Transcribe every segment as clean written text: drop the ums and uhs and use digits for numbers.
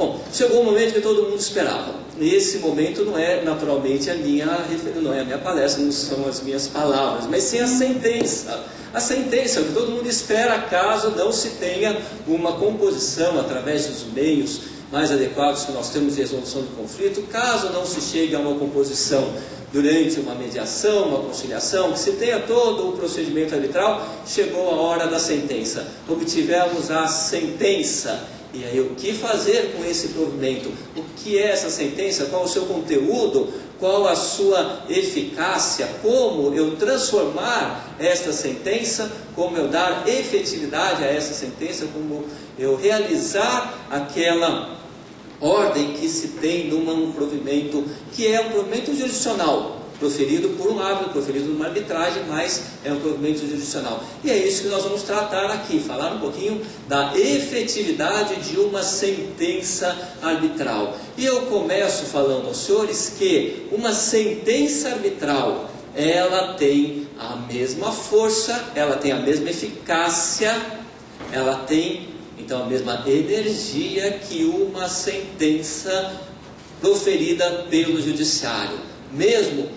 Bom, chegou um momento que todo mundo esperava. E esse momento não é naturalmente não é a minha palestra, não são as minhas palavras, mas sim a sentença. A sentença é o que todo mundo espera caso não se tenha uma composição através dos meios mais adequados que nós temos de resolução do conflito, caso não se chegue a uma composição durante uma mediação, uma conciliação, que se tenha todo o procedimento arbitral, chegou a hora da sentença. Obtivemos a sentença. E aí, o que fazer com esse provimento? O que é essa sentença? Qual o seu conteúdo? Qual a sua eficácia? Como eu transformar esta sentença? Como eu dar efetividade a essa sentença? Como eu realizar aquela ordem que se tem num provimento, que é um provimento jurisdicional, proferido por um árbitro, proferido numa arbitragem, mas é um provimento jurisdicional. E é isso que nós vamos tratar aqui, falar um pouquinho da efetividade de uma sentença arbitral. E eu começo falando aos senhores que uma sentença arbitral, ela tem a mesma força, ela tem a mesma eficácia, ela tem então a mesma energia que uma sentença proferida pelo judiciário. Mesmo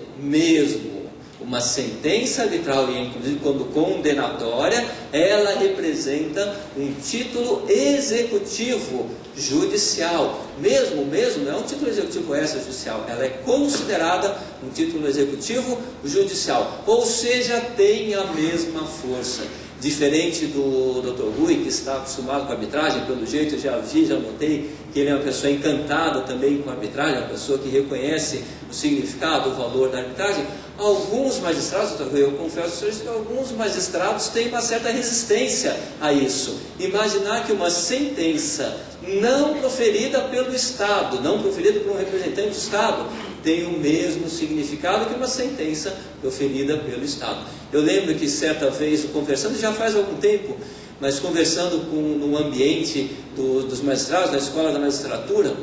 uma sentença arbitral, e inclusive quando condenatória, ela representa um título executivo judicial. Mesmo, não é um título executivo extrajudicial, ela é considerada um título executivo judicial, ou seja, tem a mesma força. Diferente do Dr. Rui, que está acostumado com a arbitragem, pelo jeito já notei que ele é uma pessoa encantada também com a arbitragem, uma pessoa que reconhece o significado, o valor da arbitragem. Alguns magistrados, Dr. Rui, eu confesso a vocês que alguns magistrados têm uma certa resistência a isso. Imaginar que uma sentença não proferida pelo Estado, não proferida por um representante do Estado, tem o mesmo significado que uma sentença proferida pelo Estado. Eu lembro que certa vez, conversando, já faz algum tempo, mas conversando no ambiente dos magistrados, na escola da magistratura,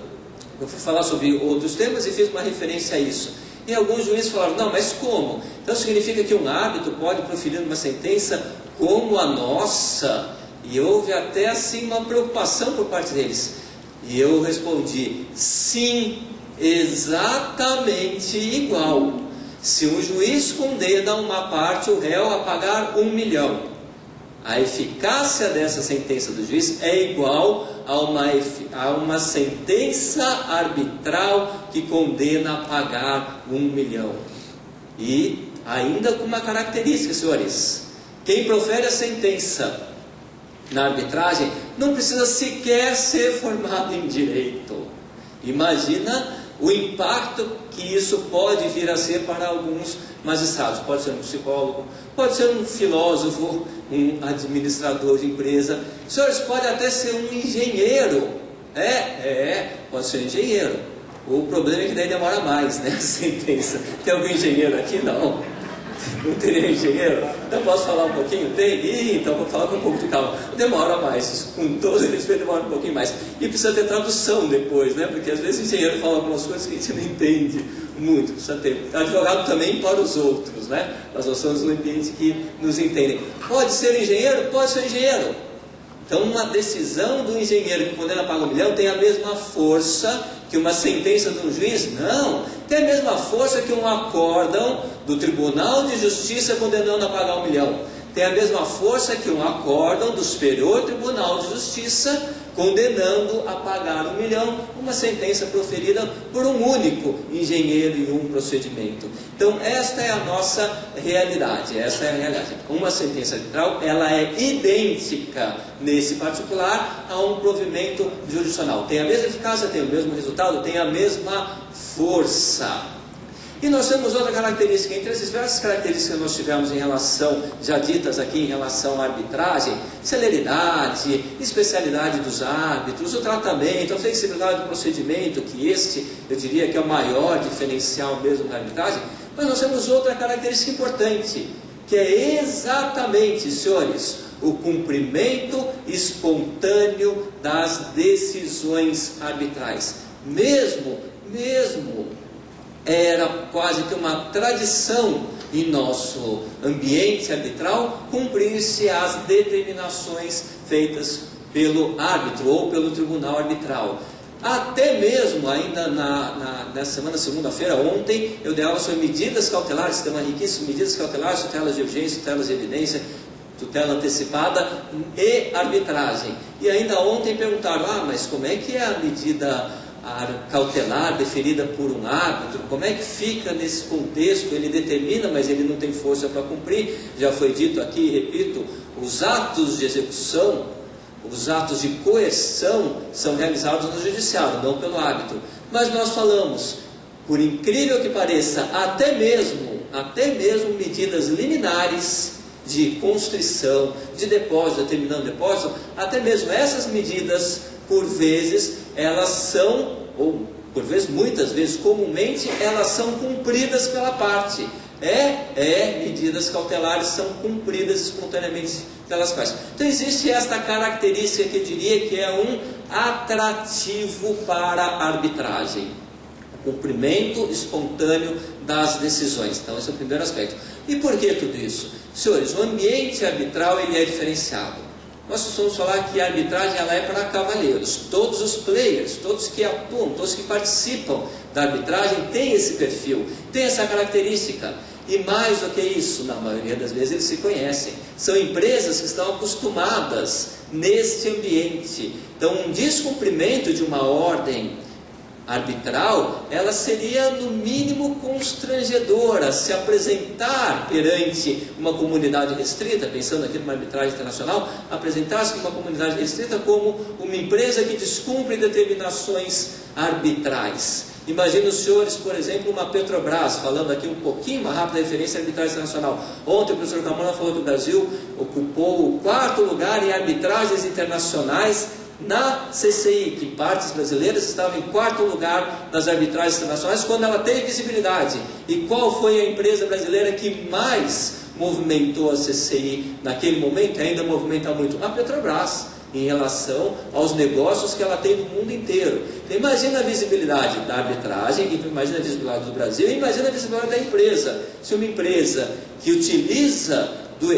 eu fui falar sobre outros temas e fiz uma referência a isso. E alguns juízes falaram, não, mas como? Então significa que um árbitro pode proferir uma sentença como a nossa? E houve até assim uma preocupação por parte deles. E eu respondi, sim, exatamente igual. Se um juiz condena uma parte, o réu a pagar 1 milhão, a eficácia dessa sentença do juiz é igual a uma sentença arbitral que condena a pagar 1 milhão. E ainda com uma característica, senhores: quem profere a sentença na arbitragem não precisa sequer ser formado em direito. Imagina o impacto que isso pode vir a ser para alguns magistrados. Pode ser um psicólogo, pode ser um filósofo, um administrador de empresa. Senhores, pode até ser um engenheiro. Pode ser um engenheiro. O problema é que daí demora mais, né, a sentença. Tem algum engenheiro aqui? Não. Não teria engenheiro? Então posso falar um pouquinho? Tem? Então vou falar com um pouco de calma. Demora mais, com todo respeito, demora um pouquinho mais. E precisa ter tradução depois, né? Porque às vezes o engenheiro fala algumas coisas que a gente não entende muito. Precisa ter advogado também para os outros, né? Nós somos um ambiente que nos entendem. Pode ser engenheiro? Pode ser engenheiro. Então uma decisão do engenheiro que condena a pagar 1 milhão tem a mesma força que uma sentença de um juiz? Não. Tem a mesma força que um acórdão do Tribunal de Justiça condenando a pagar 1 milhão. Tem a mesma força que um acórdão do Superior Tribunal de Justiça condenando a pagar 1 milhão, uma sentença proferida por um único engenheiro em um procedimento. Então esta é a nossa realidade, Uma sentença arbitral, ela é idêntica nesse particular a um provimento jurisdicional. Tem a mesma eficácia, tem o mesmo resultado, tem a mesma força. E nós temos outra característica, entre as diversas características que nós tivemos em relação, já ditas aqui em relação à arbitragem: celeridade, especialidade dos árbitros, o tratamento, a flexibilidade do procedimento, que este, eu diria que é o maior diferencial mesmo da arbitragem. Mas nós temos outra característica importante, que é exatamente, senhores, o cumprimento espontâneo das decisões arbitrais. Mesmo era quase que uma tradição em nosso ambiente arbitral cumprir-se as determinações feitas pelo árbitro ou pelo tribunal arbitral. Até mesmo, ainda nessa semana, segunda-feira, ontem, eu dei aula sobre medidas cautelares, tema riquíssimo, medidas cautelares, tutelas de urgência, tutelas de evidência, tutela antecipada e arbitragem. E ainda ontem perguntaram, mas como é que é a medida cautelar deferida por um árbitro? Como é que fica nesse contexto? Ele determina, mas ele não tem força para cumprir. Já foi dito aqui, repito, os atos de execução, os atos de coerção são realizados no judiciário, não pelo árbitro. Mas nós falamos, por incrível que pareça, até mesmo medidas liminares de constrição, de depósito, determinando depósito, até mesmo essas medidas, por vezes, elas são, ou por vezes, muitas vezes, comumente, elas são cumpridas pela parte. Medidas cautelares são cumpridas espontaneamente pelas partes. Então existe esta característica que eu diria que é um atrativo para a arbitragem. O cumprimento espontâneo das decisões. Então esse é o primeiro aspecto. E por que tudo isso? Senhores, o ambiente arbitral ele é diferenciado. Nós costumamos falar que a arbitragem ela é para cavalheiros. Todos os players, todos que atuam, todos que participam da arbitragem têm esse perfil, têm essa característica. E mais do que isso, na maioria das vezes eles se conhecem. São empresas que estão acostumadas neste ambiente. Então um descumprimento de uma ordem arbitral, ela seria no mínimo constrangedora. Se apresentar perante uma comunidade restrita, pensando aqui numa arbitragem internacional, apresentar-se numa comunidade restrita como uma empresa que descumpre determinações arbitrais. Imagina os senhores, por exemplo, uma Petrobras, falando aqui um pouquinho, uma rápida referência à arbitragem internacional. Ontem o professor Camona falou que o Brasil ocupou o 4º lugar em arbitragens internacionais na CCI, que partes brasileiras estavam em 4º lugar nas arbitragens internacionais, quando ela teve visibilidade. E qual foi a empresa brasileira que mais movimentou a CCI naquele momento, e ainda movimenta muito? A Petrobras, em relação aos negócios que ela tem no mundo inteiro. Então, imagina a visibilidade da arbitragem, imagina a visibilidade do Brasil, e imagina a visibilidade da empresa. Se uma empresa que utiliza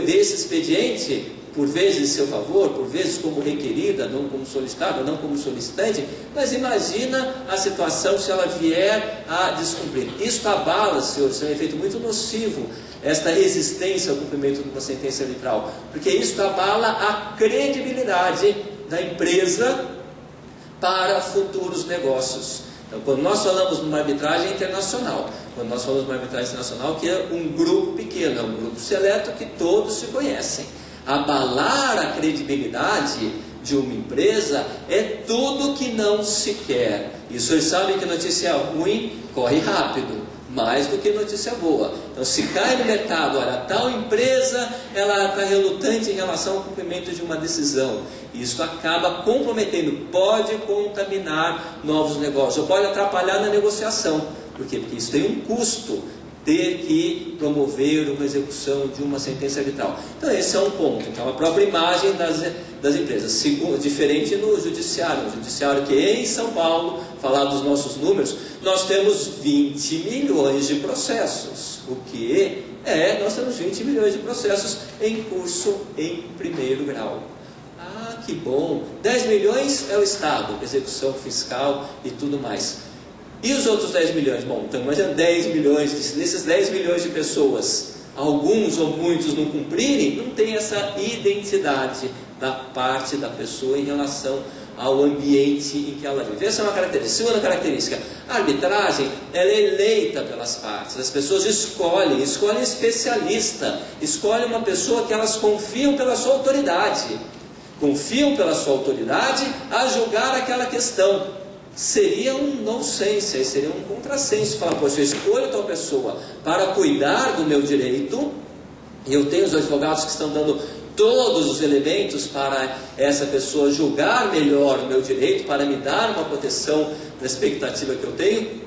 desse expediente, por vezes em seu favor, por vezes como requerida, não como solicitada, não como solicitante, mas imagina a situação se ela vier a descumprir. Isso abala, senhores, é um efeito muito nocivo, esta resistência ao cumprimento de uma sentença arbitral, porque isso abala a credibilidade da empresa para futuros negócios. Então, quando nós falamos numa arbitragem internacional, quando nós falamos numa arbitragem internacional, que é um grupo pequeno, é um grupo seleto que todos se conhecem, abalar a credibilidade de uma empresa é tudo que não se quer. E os senhores sabem que notícia ruim corre rápido, mais do que notícia boa. Então, se cai no mercado, olha, tal empresa, ela está relutante em relação ao cumprimento de uma decisão. Isso acaba comprometendo, pode contaminar novos negócios, ou pode atrapalhar na negociação. Por quê? Porque isso tem um custo, ter que promover uma execução de uma sentença arbitral. Então esse é um ponto. Então a própria imagem das empresas. Segundo, diferente no judiciário. No judiciário que em São Paulo, falar dos nossos números, nós temos 20 milhões de processos. O que é? Nós temos 20 milhões de processos em curso em primeiro grau. Ah, que bom! 10 milhões é o Estado, execução fiscal e tudo mais. E os outros 10 milhões? Bom, então imagina 10 milhões, desses 10 milhões de pessoas, alguns ou muitos não cumprirem, não tem essa identidade da parte da pessoa em relação ao ambiente em que ela vive. Essa é uma característica. Segunda característica, a arbitragem ela é eleita pelas partes. As pessoas escolhem especialista, escolhem uma pessoa que elas confiam pela sua autoridade. Confiam pela sua autoridade a julgar aquela questão. Seria um nonsense, seria um contrassenso falar, poxa, eu escolho tal pessoa para cuidar do meu direito, e eu tenho os advogados que estão dando todos os elementos para essa pessoa julgar melhor o meu direito, para me dar uma proteção da expectativa que eu tenho.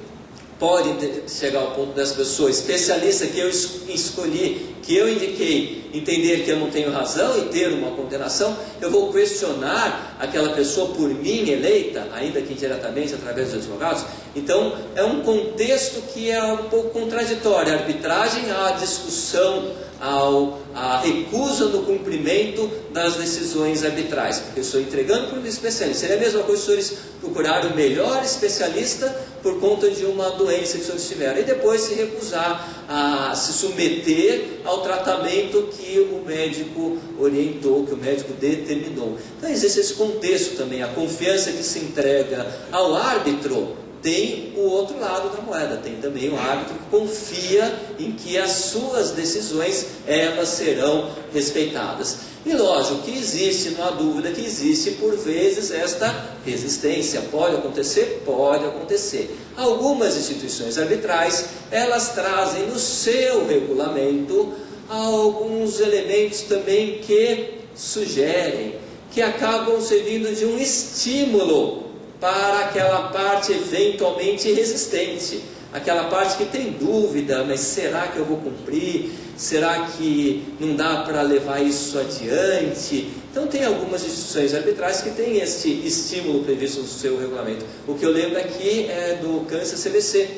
Pode chegar ao ponto dessa pessoa especialista que eu escolhi, que eu indiquei, entender que eu não tenho razão e ter uma condenação, eu vou questionar aquela pessoa por mim eleita, ainda que indiretamente através dos advogados. Então é um contexto que é um pouco contraditório. A arbitragem, a discussão, à recusa no cumprimento das decisões arbitrais, porque eu estou entregando para um especialista. Seria a mesma coisa se os senhores procurarem o melhor especialista por conta de uma doença que os senhores tiveram, e depois se recusar a se submeter ao tratamento que o médico orientou, que o médico determinou. Então existe esse contexto também, a confiança que se entrega ao árbitro. Tem o outro lado da moeda, tem também o árbitro que confia em que as suas decisões, elas serão respeitadas. E lógico que existe, não há dúvida que existe por vezes esta resistência. Pode acontecer? Pode acontecer. Algumas instituições arbitrais, elas trazem no seu regulamento alguns elementos também que sugerem, que acabam servindo de um estímulo para aquela parte eventualmente resistente, aquela parte que tem dúvida, mas será que eu vou cumprir? Será que não dá para levar isso adiante? Então tem algumas instituições arbitrais que têm este estímulo previsto no seu regulamento. O que eu lembro aqui é do CANSA-CBC,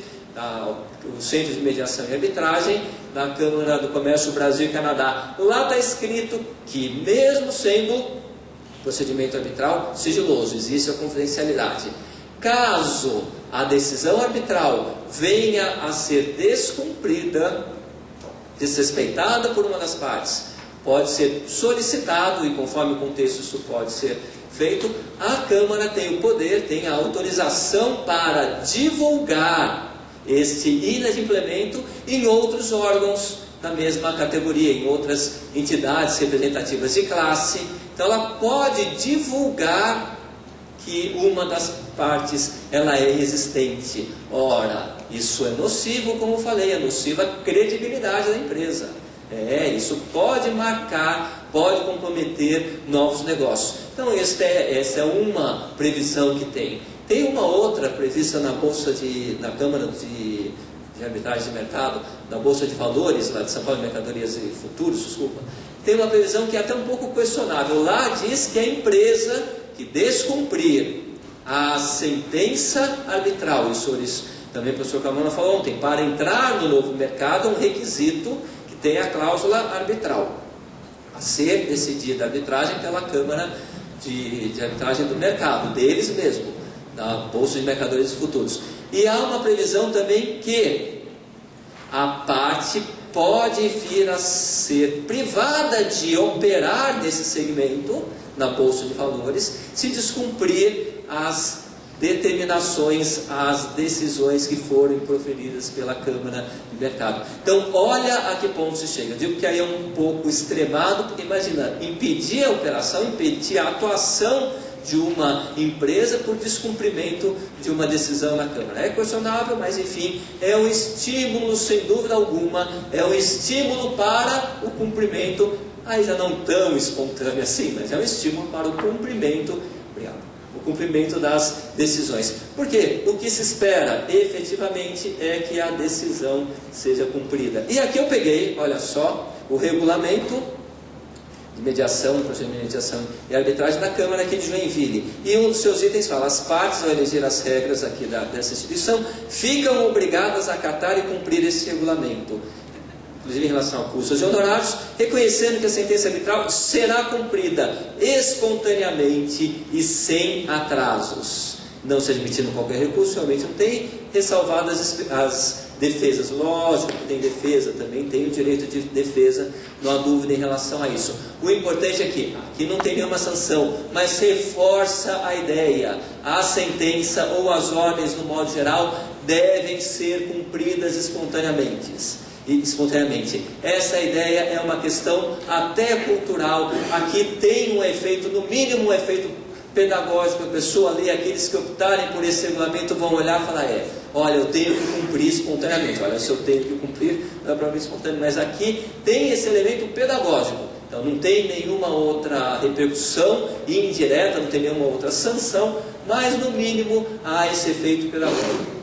o Centro de Mediação e Arbitragem da Câmara do Comércio Brasil e Canadá. Lá está escrito que mesmo sendo procedimento arbitral sigiloso, existe a confidencialidade. Caso a decisão arbitral venha a ser descumprida, desrespeitada por uma das partes, pode ser solicitado, e conforme o contexto isso pode ser feito, a Câmara tem o poder, tem a autorização para divulgar este inadimplemento em outros órgãos da mesma categoria, em outras entidades representativas de classe. Então ela pode divulgar que uma das partes ela é existente. Ora, isso é nocivo, como eu falei, é nocivo à credibilidade da empresa. Isso pode marcar, pode comprometer novos negócios. Então essa é uma previsão que tem. Tem uma outra prevista na Câmara de Arbitragem de Mercado, na Bolsa de Valores, lá de São Paulo, Mercadorias e Futuros, desculpa. Tem uma previsão que é até um pouco questionável. Lá diz que a empresa que descumprir a sentença arbitral, isso também o professor Camona falou ontem, para entrar no novo mercado é um requisito que tem a cláusula arbitral, a ser decidida a arbitragem pela Câmara de Arbitragem do Mercado, deles mesmo, da Bolsa de Mercadorias e Futuros. E há uma previsão também que a parte pode vir a ser privada de operar nesse segmento, na Bolsa de Valores, se descumprir as determinações, as decisões que forem proferidas pela Câmara de Mercado. Então, olha a que ponto se chega. Eu digo que aí é um pouco extremado, porque imagina, impedir a operação, impedir a atuação de uma empresa por descumprimento de uma decisão na Câmara. É questionável, mas enfim, é um estímulo, sem dúvida alguma, é um estímulo para o cumprimento, aí já não tão espontâneo assim, mas é um estímulo para o cumprimento, o cumprimento das decisões. Porque o que se espera efetivamente é que a decisão seja cumprida. E aqui eu peguei, olha só, o regulamento de mediação, procedimento de mediação e arbitragem da Câmara aqui de Joinville. E um dos seus itens fala: as partes, ao eleger as regras aqui dessa instituição, ficam obrigadas a acatar e cumprir esse regulamento, inclusive em relação a custos e honorários, reconhecendo que a sentença arbitral será cumprida espontaneamente e sem atrasos, não se admitindo qualquer recurso, realmente não tem, ressalvadas as defesas. Lógico que tem defesa, também tem o direito de defesa, não há dúvida em relação a isso. O importante é que aqui não tem nenhuma sanção, mas reforça a ideia: a sentença ou as ordens, no modo geral, devem ser cumpridas espontaneamente. Essa ideia é uma questão até cultural. Aqui tem um efeito, no mínimo um efeito pedagógico. A pessoa lê, aqueles que optarem por esse regulamento vão olhar e falar: olha, eu tenho que cumprir espontaneamente. Olha, se eu tenho que cumprir, não é provavelmente espontâneo, mas aqui tem esse elemento pedagógico. Então não tem nenhuma outra repercussão indireta, não tem nenhuma outra sanção, mas no mínimo há esse efeito pedagógico.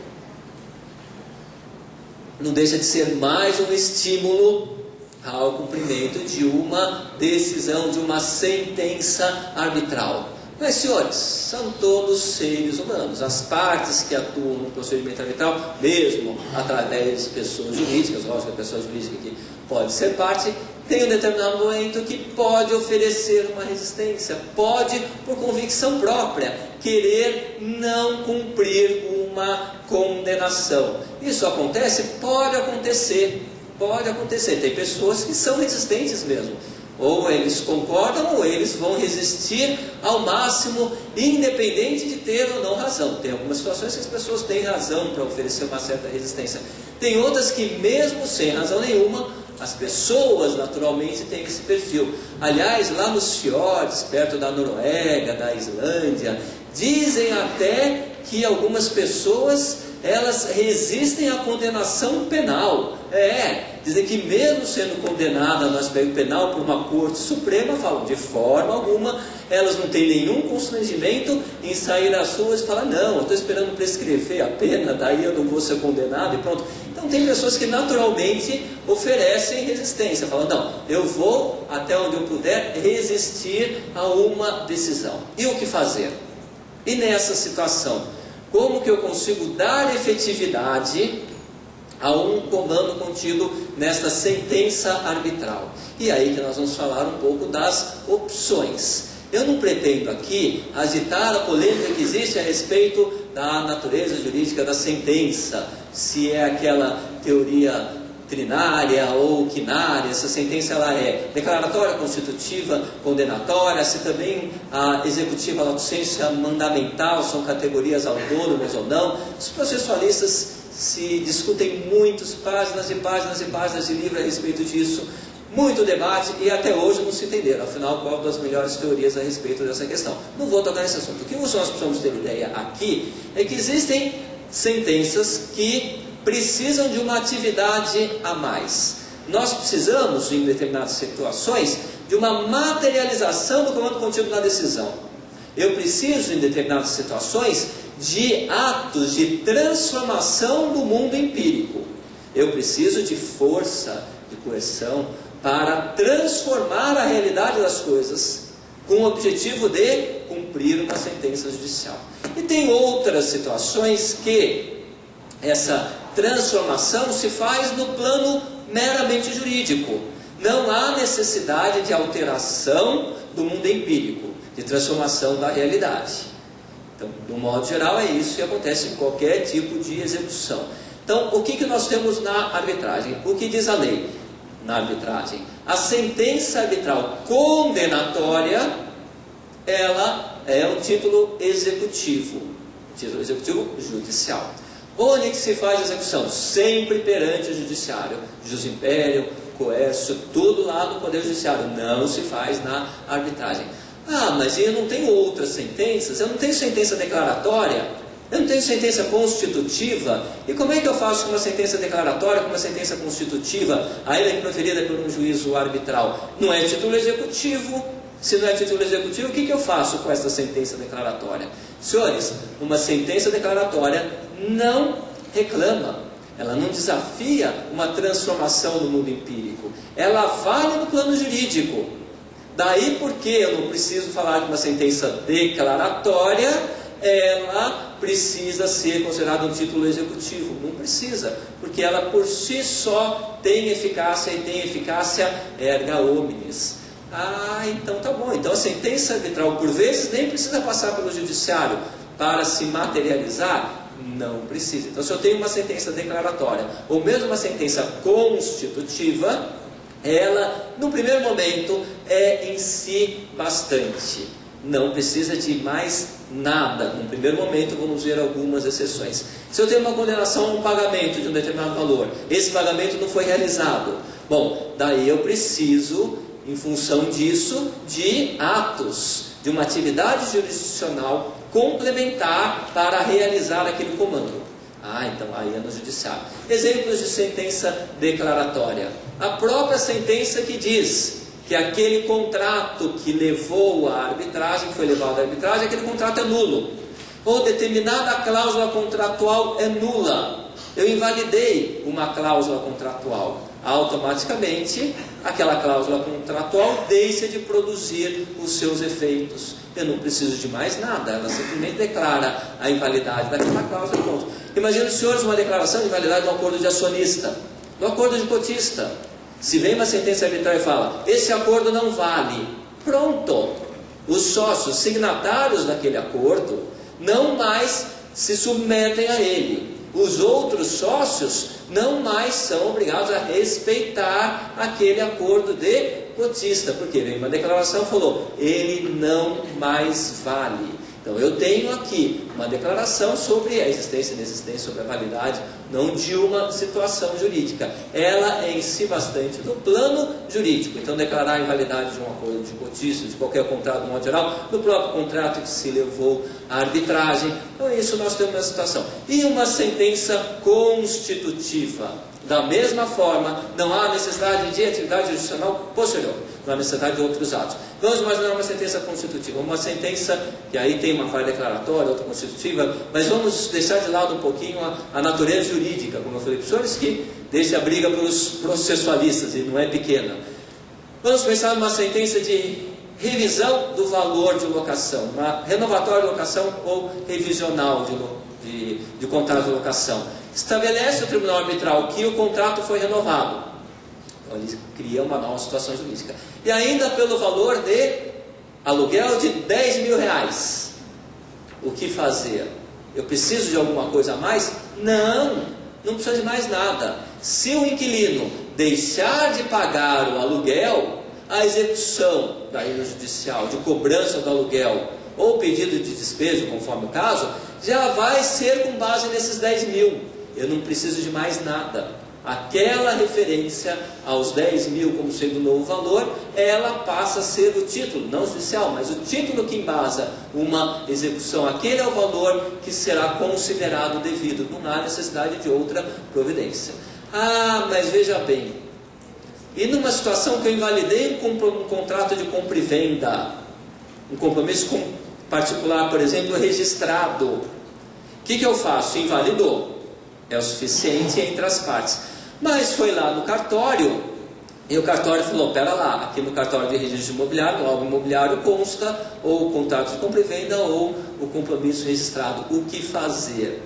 Não deixa de ser mais um estímulo ao cumprimento de uma decisão, de uma sentença arbitral. Mas, senhores, são todos seres humanos. As partes que atuam no procedimento arbitral, mesmo através de pessoas jurídicas, lógico que a pessoa jurídica que pode ser parte, tem um determinado momento que pode oferecer uma resistência, pode, por convicção própria, querer não cumprir uma condenação. Isso acontece? Pode acontecer. Pode acontecer. Tem pessoas que são resistentes mesmo. Ou eles concordam, ou eles vão resistir ao máximo, independente de ter ou não razão. Tem algumas situações que as pessoas têm razão para oferecer uma certa resistência. Tem outras que, mesmo sem razão nenhuma, as pessoas naturalmente têm esse perfil. Aliás, lá nos fiordes, perto da Noruega, da Islândia, dizem até que algumas pessoas, elas resistem à condenação penal. Dizem que mesmo sendo condenada no aspecto penal por uma corte suprema, falam, de forma alguma, elas não têm nenhum constrangimento em sair às ruas e falar, não, eu estou esperando prescrever a pena, daí eu não vou ser condenado e pronto. Então tem pessoas que naturalmente oferecem resistência, falam, não, eu vou até onde eu puder resistir a uma decisão. E o que fazer? E nessa situação, como que eu consigo dar efetividade a um comando contido nesta sentença arbitral? E aí que nós vamos falar um pouco das opções. Eu não pretendo aqui agitar a polêmica que existe a respeito da natureza jurídica da sentença, se é aquela teoria trinária ou quinária, essa sentença ela é declaratória, constitutiva, condenatória, se também a executiva, a licença mandamental são categorias autônomas ou não. Os processualistas se discutem muitas páginas e páginas e páginas de livro a respeito disso, muito debate, e até hoje não se entenderam, afinal, qual das melhores teorias a respeito dessa questão. Não vou tocar nesse assunto. O que nós precisamos ter ideia aqui é que existem sentenças que precisam de uma atividade a mais. Nós precisamos, em determinadas situações, de uma materialização do comando contido na decisão. Eu preciso, em determinadas situações, de atos de transformação do mundo empírico. Eu preciso de força, de coerção, para transformar a realidade das coisas, com o objetivo de cumprir uma sentença judicial. E tem outras situações que essa transformação se faz no plano meramente jurídico. Não há necessidade de alteração do mundo empírico, de transformação da realidade. Então, de um modo geral, é isso que acontece em qualquer tipo de execução. Então, o que nós temos na arbitragem? O que diz a lei na arbitragem? A sentença arbitral condenatória, ela é um título executivo judicial. Onde que se faz a execução? Sempre perante o judiciário. Jus imperium, coercio, tudo lá no Poder Judiciário. Não se faz na arbitragem. Ah, mas eu não tenho outras sentenças? Eu não tenho sentença declaratória? Eu não tenho sentença constitutiva? E como é que eu faço com uma sentença declaratória, com uma sentença constitutiva, ainda que proferida por um juízo arbitral? Não é título executivo. Se não é título executivo, o que eu faço com essa sentença declaratória? Senhores, uma sentença declaratória não reclama, ela não desafia uma transformação do mundo empírico, ela vale no plano jurídico. Daí porque eu não preciso falar de uma sentença declaratória, ela precisa ser considerada um título executivo. Não precisa, porque ela por si só tem eficácia, e tem eficácia erga omnes. Ah, então tá bom. Então a sentença arbitral, por vezes, nem precisa passar pelo judiciário para se materializar. Não precisa. Então, se eu tenho uma sentença declaratória, ou mesmo uma sentença constitutiva, ela, no primeiro momento, é em si bastante. Não precisa de mais nada. No primeiro momento, vamos ver algumas exceções. Se eu tenho uma condenação a um pagamento de um determinado valor, esse pagamento não foi realizado. Bom, daí eu preciso, em função disso, de atos, de uma atividade jurisdicional complementar para realizar aquele comando. Ah, então aí é no judiciário. Exemplos de sentença declaratória. A própria sentença que diz que aquele contrato que levou à arbitragem, foi levado à arbitragem, aquele contrato é nulo. Ou determinada cláusula contratual é nula. Eu invalidei uma cláusula contratual. automaticamente aquela cláusula contratual deixa de produzir os seus efeitos. Eu não preciso de mais nada, ela simplesmente declara a invalidade daquela cláusula. Pronto. Imagina os senhores uma declaração de invalidade do acordo de acionista, do acordo de cotista. Se vem uma sentença arbitral e fala, esse acordo não vale, pronto. Os sócios signatários daquele acordo não mais se submetem a ele. Os outros sócios não mais são obrigados a respeitar aquele acordo de cotista, porque vem uma declaração e falou, ele não mais vale. Então eu tenho aqui uma declaração sobre a existência e inexistência, sobre a validade, não de uma situação jurídica. Ela é em si bastante do plano jurídico. Então declarar a invalidade de um acordo de cotista, de qualquer contrato de modo geral, do próprio contrato que se levou à arbitragem. Então isso nós temos uma situação. E uma sentença constitutiva. Da mesma forma, não há necessidade de atividade jurisdicional posterior, não há necessidade de outros atos. Vamos imaginar uma sentença constitutiva, uma sentença que aí tem uma falha declaratória, outra constitutiva, mas vamos deixar de lado um pouquinho a natureza jurídica, como eu falei para os senhores, que deixa a briga para os processualistas, e não é pequena. Vamos pensar numa sentença de revisão do valor de locação, uma renovatória de locação ou revisional de contrato de locação. Estabelece o tribunal arbitral que o contrato foi renovado. Então ele cria uma nova situação jurídica. E ainda pelo valor de aluguel de 10 mil reais. O que fazer? Eu preciso de alguma coisa a mais? Não precisa de mais nada. Se o inquilino deixar de pagar o aluguel, a execução da ida judicial de cobrança do aluguel ou pedido de despejo, conforme o caso, já vai ser com base nesses 10 mil. Eu não preciso de mais nada. Aquela referência aos 10 mil como sendo o novo valor, ela passa a ser o título, não judicial, mas o título que embasa uma execução. Aquele é o valor que será considerado devido. Não há necessidade de outra providência. Ah, mas veja bem. E numa situação que eu invalidei um contrato de compra e venda, um compromisso particular, por exemplo, registrado, o que eu faço? Invalidou. É o suficiente entre as partes. Mas foi lá no cartório, e o cartório falou, pera lá, aqui no cartório de registro imobiliário, no laudo imobiliário consta ou o contrato de compra e venda ou o compromisso registrado. O que fazer?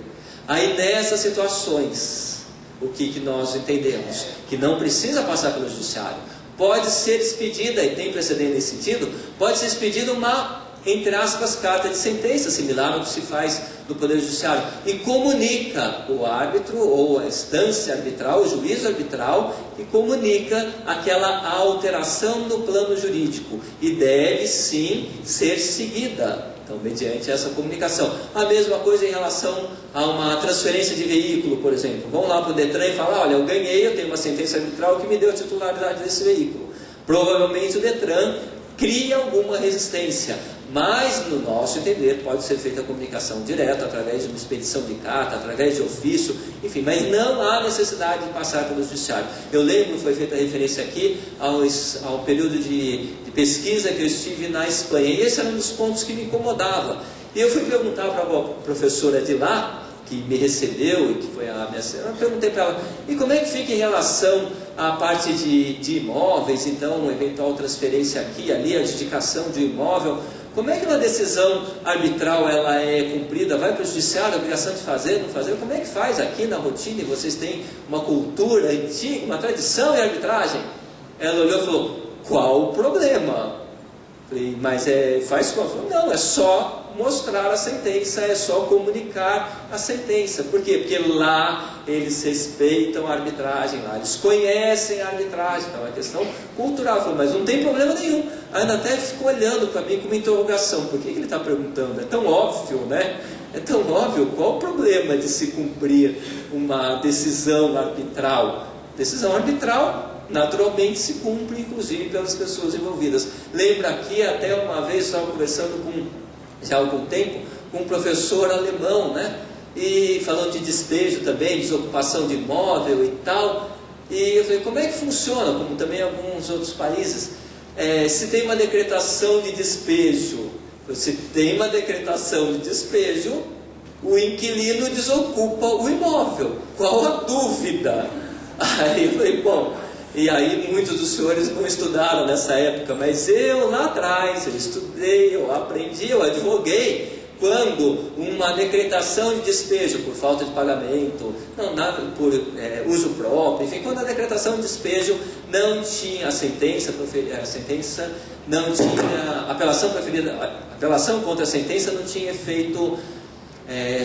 Aí nessas situações, o que nós entendemos? Que não precisa passar pelo judiciário. Pode ser expedida, e tem precedente nesse sentido, pode ser expedida uma, entre aspas, carta de sentença, similar ao que se faz no Poder Judiciário, e comunica o árbitro ou a instância arbitral, o juízo arbitral, que comunica aquela alteração no plano jurídico, e deve sim ser seguida, então, mediante essa comunicação. A mesma coisa em relação a uma transferência de veículo, por exemplo. Vão lá para o Detran e falar, olha, eu ganhei, eu tenho uma sentença arbitral que me deu a titularidade desse veículo. Provavelmente o Detran cria alguma resistência, mas no nosso entender pode ser feita a comunicação direta através de uma expedição de carta, através de ofício, enfim, mas não há necessidade de passar pelo judiciário. Eu lembro, foi feita a referência aqui ao período de pesquisa que eu estive na Espanha, e esse era um dos pontos que me incomodava. E eu fui perguntar para a professora de lá, que me recebeu e que foi a minha senhora, eu perguntei para ela, e como é que fica em relação à parte de imóveis, então, uma eventual transferência aqui e ali, adjudicação de imóvel, como é que uma decisão arbitral ela é cumprida? Vai para o judiciário, a obrigação de fazer, não fazer? Como é que faz aqui na rotina? E vocês têm uma cultura antiga, uma tradição em arbitragem? Ela olhou e falou, qual o problema? Falei, mas faz como? Não, é só mostrar a sentença, é só comunicar a sentença. Por quê? Porque lá eles respeitam a arbitragem, lá eles conhecem a arbitragem, então é uma questão cultural. Falei, mas não tem problema nenhum. A Ana até ficou olhando para mim com uma interrogação, por que ele está perguntando? É tão óbvio, né? É tão óbvio, qual o problema de se cumprir uma decisão arbitral? Decisão arbitral naturalmente se cumpre, inclusive, pelas pessoas envolvidas. Lembra aqui, até uma vez, estava conversando já há algum tempo, com um professor alemão, né? E falando de despejo também, desocupação de imóvel e tal. E eu falei, como é que funciona? Como também em alguns outros países, se tem uma decretação de despejo, se tem uma decretação de despejo, o inquilino desocupa o imóvel. Qual a dúvida? Aí eu falei, bom, E aí muitos dos senhores não estudaram nessa época, mas eu lá atrás, eu estudei, eu aprendi, eu advoguei, quando uma decretação de despejo por falta de pagamento, não, nada por uso próprio, enfim, quando a decretação de despejo não tinha a sentença não tinha, apelação contra a sentença não tinha efeito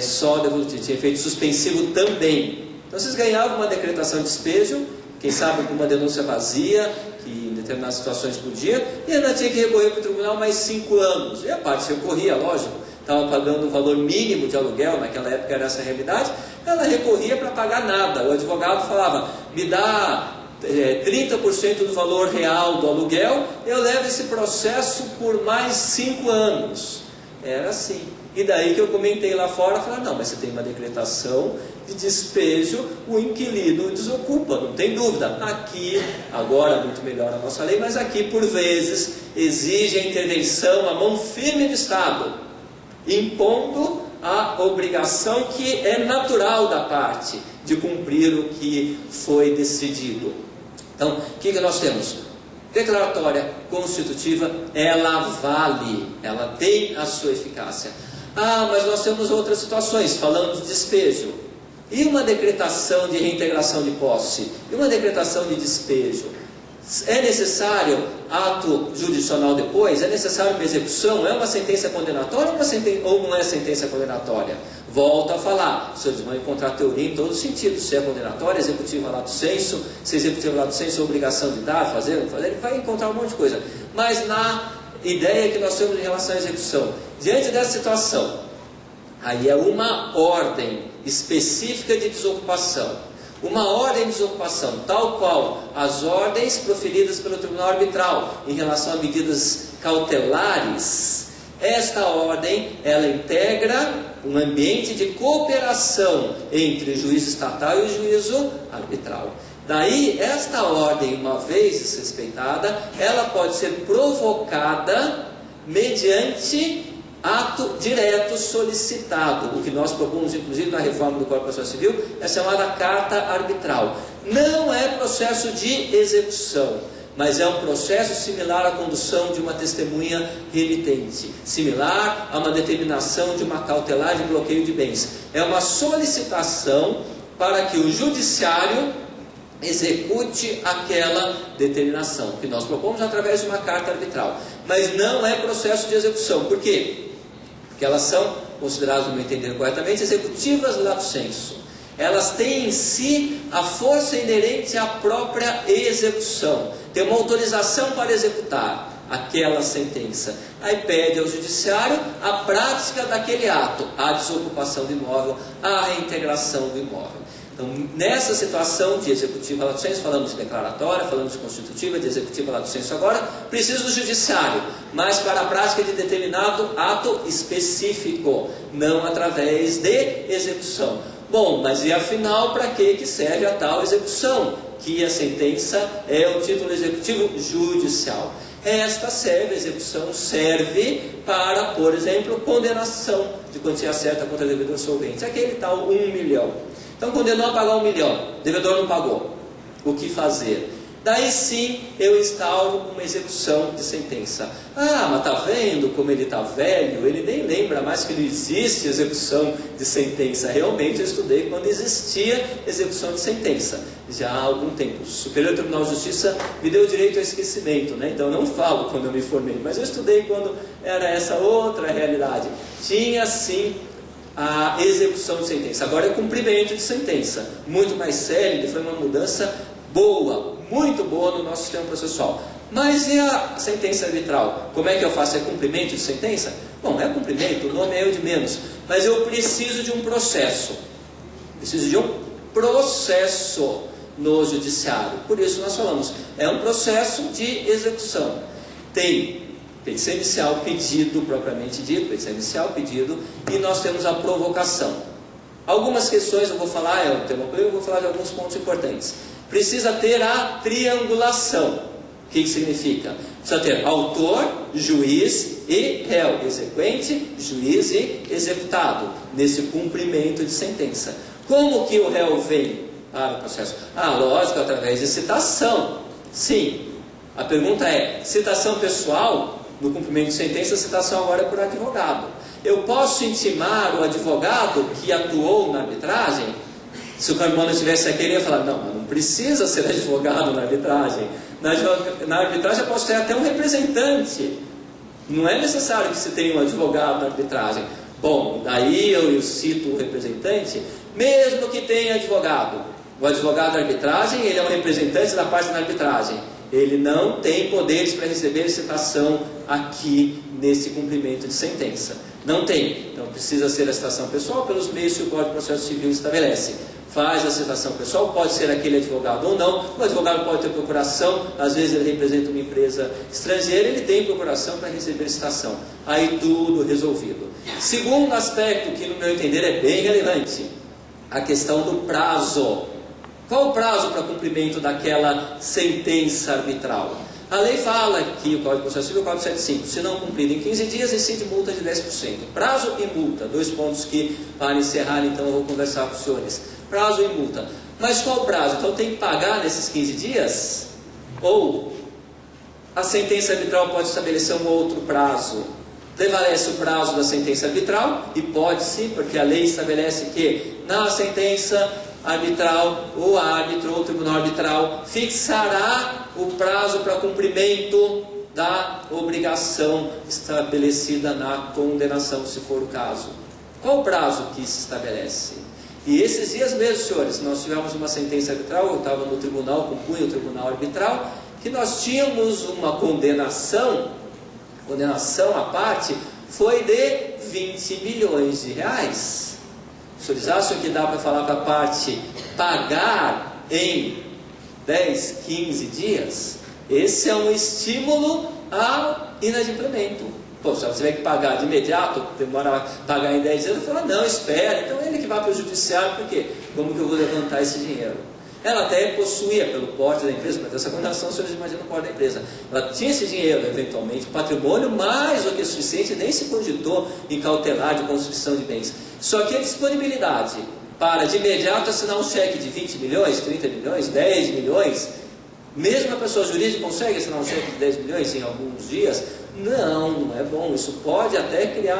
só devolutivo, tinha efeito suspensivo também. Então vocês ganhavam uma decretação de despejo, quem sabe com uma denúncia vazia, que em determinadas situações podia, e ainda tinha que recorrer para o tribunal mais 5 anos. E a parte recorria, lógico, estava pagando o valor mínimo de aluguel, naquela época era essa a realidade, ela recorria para pagar nada. O advogado falava, me dá 30% do valor real do aluguel, eu levo esse processo por mais 5 anos. Era assim. E daí que eu comentei lá fora, falei, não, mas você tem uma decretação de despejo, o inquilino desocupa, não tem dúvida. Aqui, agora muito melhor a nossa lei, mas aqui por vezes exige a intervenção, a mão firme do Estado, impondo a obrigação que é natural da parte de cumprir o que foi decidido. Então, o que nós temos? Declaratória constitutiva, ela vale, ela tem a sua eficácia. Ah, mas nós temos outras situações, falando de despejo. E uma decretação de reintegração de posse? E uma decretação de despejo? É necessário ato judicional depois? É necessário uma execução? É uma sentença condenatória ou não é sentença condenatória? Volto a falar, os senhores vão encontrar teoria em todos os sentidos. Se é condenatória, executiva lato sensu, se é executiva lato sensu, obrigação de dar, fazer, não fazer, ele vai encontrar um monte de coisa. Mas na ideia que nós temos em relação à execução, diante dessa situação, aí é uma ordem específica de desocupação. Uma ordem de desocupação, tal qual as ordens proferidas pelo Tribunal Arbitral em relação a medidas cautelares. Esta ordem, ela integra um ambiente de cooperação entre o juízo estatal e o juízo arbitral. Daí, esta ordem, uma vez desrespeitada, ela pode ser provocada mediante ato direto solicitado. O que nós propomos, inclusive, na reforma do Código de Processo Civil, é chamada carta arbitral. Não é processo de execução, mas é um processo similar à condução de uma testemunha remitente, similar a uma determinação de uma cautelar de bloqueio de bens. É uma solicitação para que o judiciário execute aquela determinação, que nós propomos através de uma carta arbitral. Mas não é processo de execução. Por quê? Porque elas são consideradas, no meu entender corretamente, executivas lato sensu. Elas têm em si a força inerente à própria execução. Tem uma autorização para executar aquela sentença. Aí pede ao judiciário a prática daquele ato, a desocupação do imóvel, a reintegração do imóvel. Então, nessa situação de executiva lato sensu, falamos de declaratória, falamos de constitutiva, de executiva lato sensu agora, precisa do judiciário, mas para a prática de determinado ato específico, não através de execução. Bom, mas e afinal, para que serve a tal execução? Que a sentença é o título executivo judicial. Esta serve, a execução serve para, por exemplo, condenação de quantia certa contra devedor solvente. Aquele tal 1 milhão. Então condenou a pagar 1 milhão, o devedor não pagou. O que fazer? Daí sim eu instauro uma execução de sentença. Ah, mas está vendo como ele está velho? Ele nem lembra mais que não existe execução de sentença. Realmente eu estudei quando existia execução de sentença, já há algum tempo. O Superior Tribunal de Justiça me deu direito ao esquecimento, né? Então eu não falo quando eu me formei, mas eu estudei quando era essa outra realidade. Tinha sim a execução de sentença. Agora é cumprimento de sentença. Muito mais sério, foi uma mudança boa, muito boa no nosso sistema processual. Mas e a sentença arbitral? Como é que eu faço? É cumprimento de sentença? Bom, é cumprimento, o nome é eu de menos. Mas eu preciso de um processo. Preciso de um processo no judiciário. Por isso nós falamos, é um processo de execução. Tem petição inicial, pedido propriamente dito, petição inicial, pedido, e nós temos a provocação. Algumas questões eu vou falar, é um tema polêmico, eu vou falar de alguns pontos importantes. Precisa ter a triangulação. O que significa? Precisa ter autor, juiz e réu, exequente, juiz e executado, nesse cumprimento de sentença. Como que o réu vem? para o processo? Lógico, através de citação. Sim. A pergunta é, citação pessoal, no cumprimento de sentença, a citação agora é por advogado. Eu posso intimar o advogado que atuou na arbitragem? Se o Carmona estivesse aqui, ele ia falar, não precisa ser advogado na arbitragem. Na arbitragem eu posso ter até um representante. Não é necessário que se tenha um advogado na arbitragem. Bom, daí eu cito o representante, mesmo que tenha advogado. O advogado da arbitragem, ele é um representante da parte da arbitragem. Ele não tem poderes para receber citação aqui nesse cumprimento de sentença. Não tem. Então precisa ser a citação pessoal pelos meios que o Código de Processo Civil estabelece. Faz a citação pessoal, pode ser aquele advogado ou não. O advogado pode ter procuração, às vezes ele representa uma empresa estrangeira, ele tem procuração para receber citação. Aí tudo resolvido. Segundo aspecto que no meu entender é bem relevante, a questão do prazo. Qual o prazo para cumprimento daquela sentença arbitral? A lei fala que o Código de Processo Civil, o Código 75, se não cumprido em 15 dias, incide multa de 10%. Prazo e multa, dois pontos que, para encerrar, então, eu vou conversar com os senhores. Prazo e multa. Mas qual o prazo? Então tem que pagar nesses 15 dias? Ou a sentença arbitral pode estabelecer um outro prazo? Prevalece o prazo da sentença arbitral, e pode sim, porque a lei estabelece que na sentença arbitral, o árbitro ou o tribunal arbitral fixará o prazo para cumprimento da obrigação estabelecida na condenação, se for o caso. Qual o prazo que se estabelece? E esses dias mesmo, senhores, nós tivemos uma sentença arbitral, eu estava no tribunal, compunha o tribunal arbitral, que nós tínhamos uma condenação à parte, foi de 20 milhões de reais. Os senhores acham que dá para falar para a parte pagar em 10, 15 dias? Esse é um estímulo ao inadimplemento. Pô, se você tiver que pagar de imediato, demora a pagar em 10 dias, eu falo, não, espera. Então ele que vai para o judiciário, por quê? Como que eu vou levantar esse dinheiro? Ela até possuía, pelo porte da empresa, mas essa condenação, os senhores imaginam o porte da empresa. Ela tinha esse dinheiro, eventualmente, patrimônio mais do que suficiente, nem se cogitou em cautelar de constituição de bens. Só que a disponibilidade para, de imediato, assinar um cheque de 20 milhões, 30 milhões, 10 milhões, mesmo a pessoa jurídica consegue assinar um cheque de 10 milhões em alguns dias? Não é bom. Isso pode até criar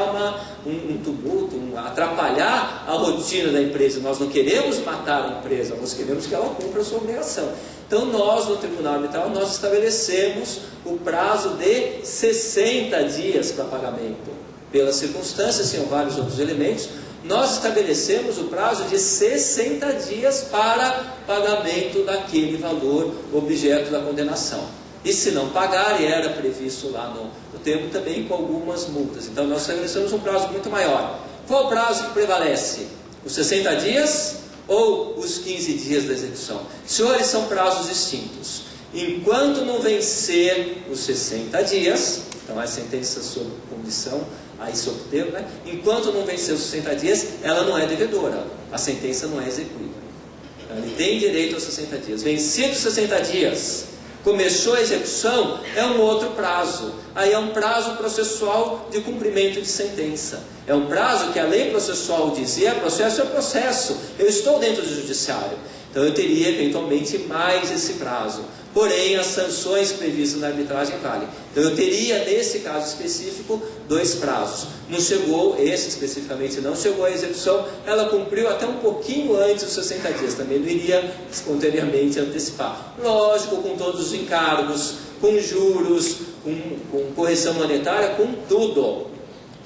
um tumulto, atrapalhar a rotina da empresa. Nós não queremos matar a empresa, nós queremos que ela cumpra a sua obrigação. Então nós, no Tribunal Arbitral, nós estabelecemos o prazo de 60 dias para pagamento. Pelas circunstâncias, tinham vários outros elementos, nós estabelecemos o prazo de 60 dias para pagamento daquele valor objeto da condenação. E se não pagar, e era previsto lá no tempo também com algumas multas. Então nós estabelecemos um prazo muito maior. Qual o prazo que prevalece? Os 60 dias ou os 15 dias da execução? Senhores, são prazos distintos. Enquanto não vencer os 60 dias, então a sentença sob condição, aí sob termo, né? Enquanto não vencer os 60 dias, ela não é devedora. A sentença não é execuída. Então, ele tem direito aos 60 dias. Vencidos os 60 dias, começou a execução, é um outro prazo. Aí é um prazo processual de cumprimento de sentença. É um prazo que a lei processual dizia, processo é processo. Eu estou dentro do judiciário. Então eu teria eventualmente mais esse prazo. Porém, as sanções previstas na arbitragem valem. Então eu teria, nesse caso específico, dois prazos. Não chegou, esse especificamente não chegou à execução, ela cumpriu até um pouquinho antes dos 60 dias. Também não iria espontaneamente antecipar. Lógico, com todos os encargos, com juros, com correção monetária, com tudo.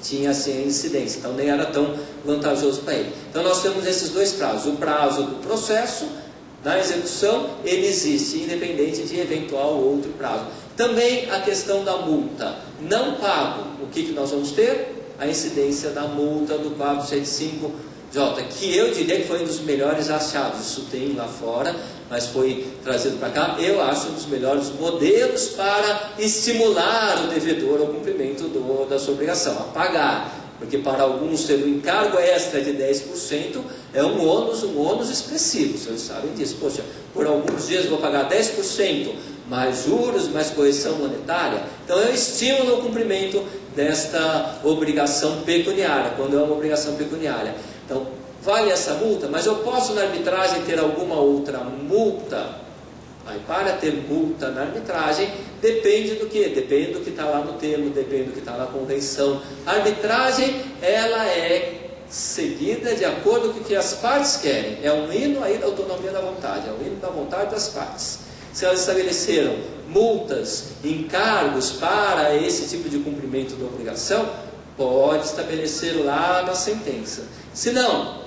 Tinha assim a incidência, então nem era tão vantajoso para ele. Então nós temos esses dois prazos. O prazo do processo, da execução, ele existe, independente de eventual outro prazo. Também a questão da multa. Não pago, o que nós vamos ter? A incidência da multa do 475J, que eu diria que foi um dos melhores achados. Isso tem lá fora, mas foi trazido para cá. Eu acho um dos melhores modelos para estimular o devedor ao cumprimento da sua obrigação, a pagar. Porque para alguns ter um encargo extra de 10% é um ônus expressivo, vocês sabem disso. Poxa, por alguns dias eu vou pagar 10%, mais juros, mais correção monetária. Então eu estimulo o cumprimento desta obrigação pecuniária, quando é uma obrigação pecuniária. Então, vale essa multa, mas eu posso na arbitragem ter alguma outra multa? Aí, para ter multa na arbitragem, depende do que? Depende do que está lá no termo, depende do que está na convenção. A arbitragem, ela é seguida de acordo com o que as partes querem. É um hino aí da autonomia da vontade, é um hino da vontade das partes. Se elas estabeleceram multas, encargos para esse tipo de cumprimento da obrigação, pode estabelecer lá na sentença. Se não,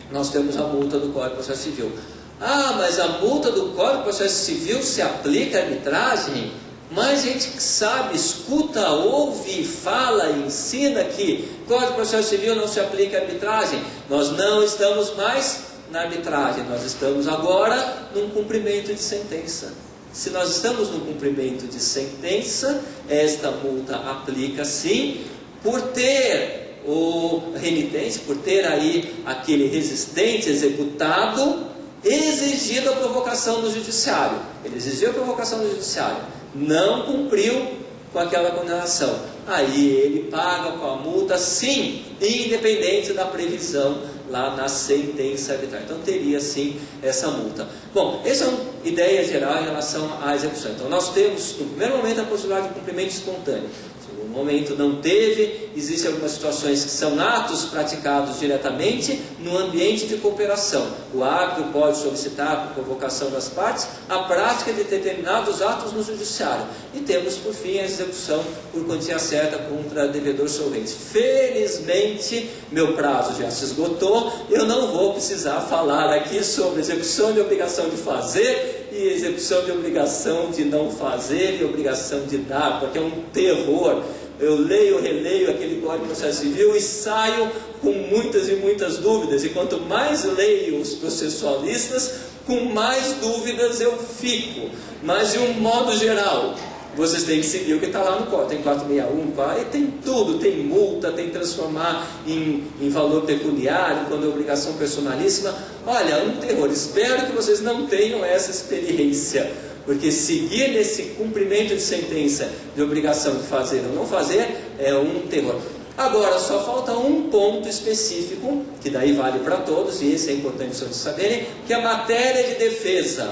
nós temos a multa do Código de Processo Civil. Ah, mas a multa do Código de Processo Civil se aplica à arbitragem? Mas gente que sabe, escuta, ouve, fala e ensina que Código de Processo Civil não se aplica à arbitragem. Nós não estamos mais na arbitragem, nós estamos agora num cumprimento de sentença. Se nós estamos no cumprimento de sentença, esta multa aplica sim, por ter o remitente, por ter aí aquele resistente executado, exigido a provocação do judiciário. Ele exigiu a provocação do judiciário, não cumpriu com aquela condenação. Aí ele paga com a multa, sim, independente da previsão lá na sentença arbitral. Então teria sim essa multa. Bom, essa é uma ideia geral em relação à execução. Então nós temos, no primeiro momento, a possibilidade de cumprimento espontâneo. No momento não teve, existem algumas situações que são atos praticados diretamente no ambiente de cooperação. O árbitro pode solicitar, por provocação das partes, a prática de determinados atos no judiciário. E temos, por fim, a execução por quantia certa contra devedor solvente. Felizmente, meu prazo já se esgotou, eu não vou precisar falar aqui sobre execução de obrigação de fazer e execução de obrigação de não fazer e obrigação de dar, porque é um terror. Eu leio, releio aquele Código de Processo Civil e saio com muitas e muitas dúvidas. E quanto mais leio os processualistas, com mais dúvidas eu fico. Mas de um modo geral, vocês têm que seguir o que está lá no código. Tem 461, e tem tudo, tem multa, tem transformar em valor pecuniário, quando é obrigação personalíssima. Olha, um terror. Espero que vocês não tenham essa experiência, porque seguir nesse cumprimento de sentença de obrigação de fazer ou não fazer é um terror. Agora, só falta um ponto específico, que daí vale para todos, e esse é importante vocês saberem, que é a matéria de defesa.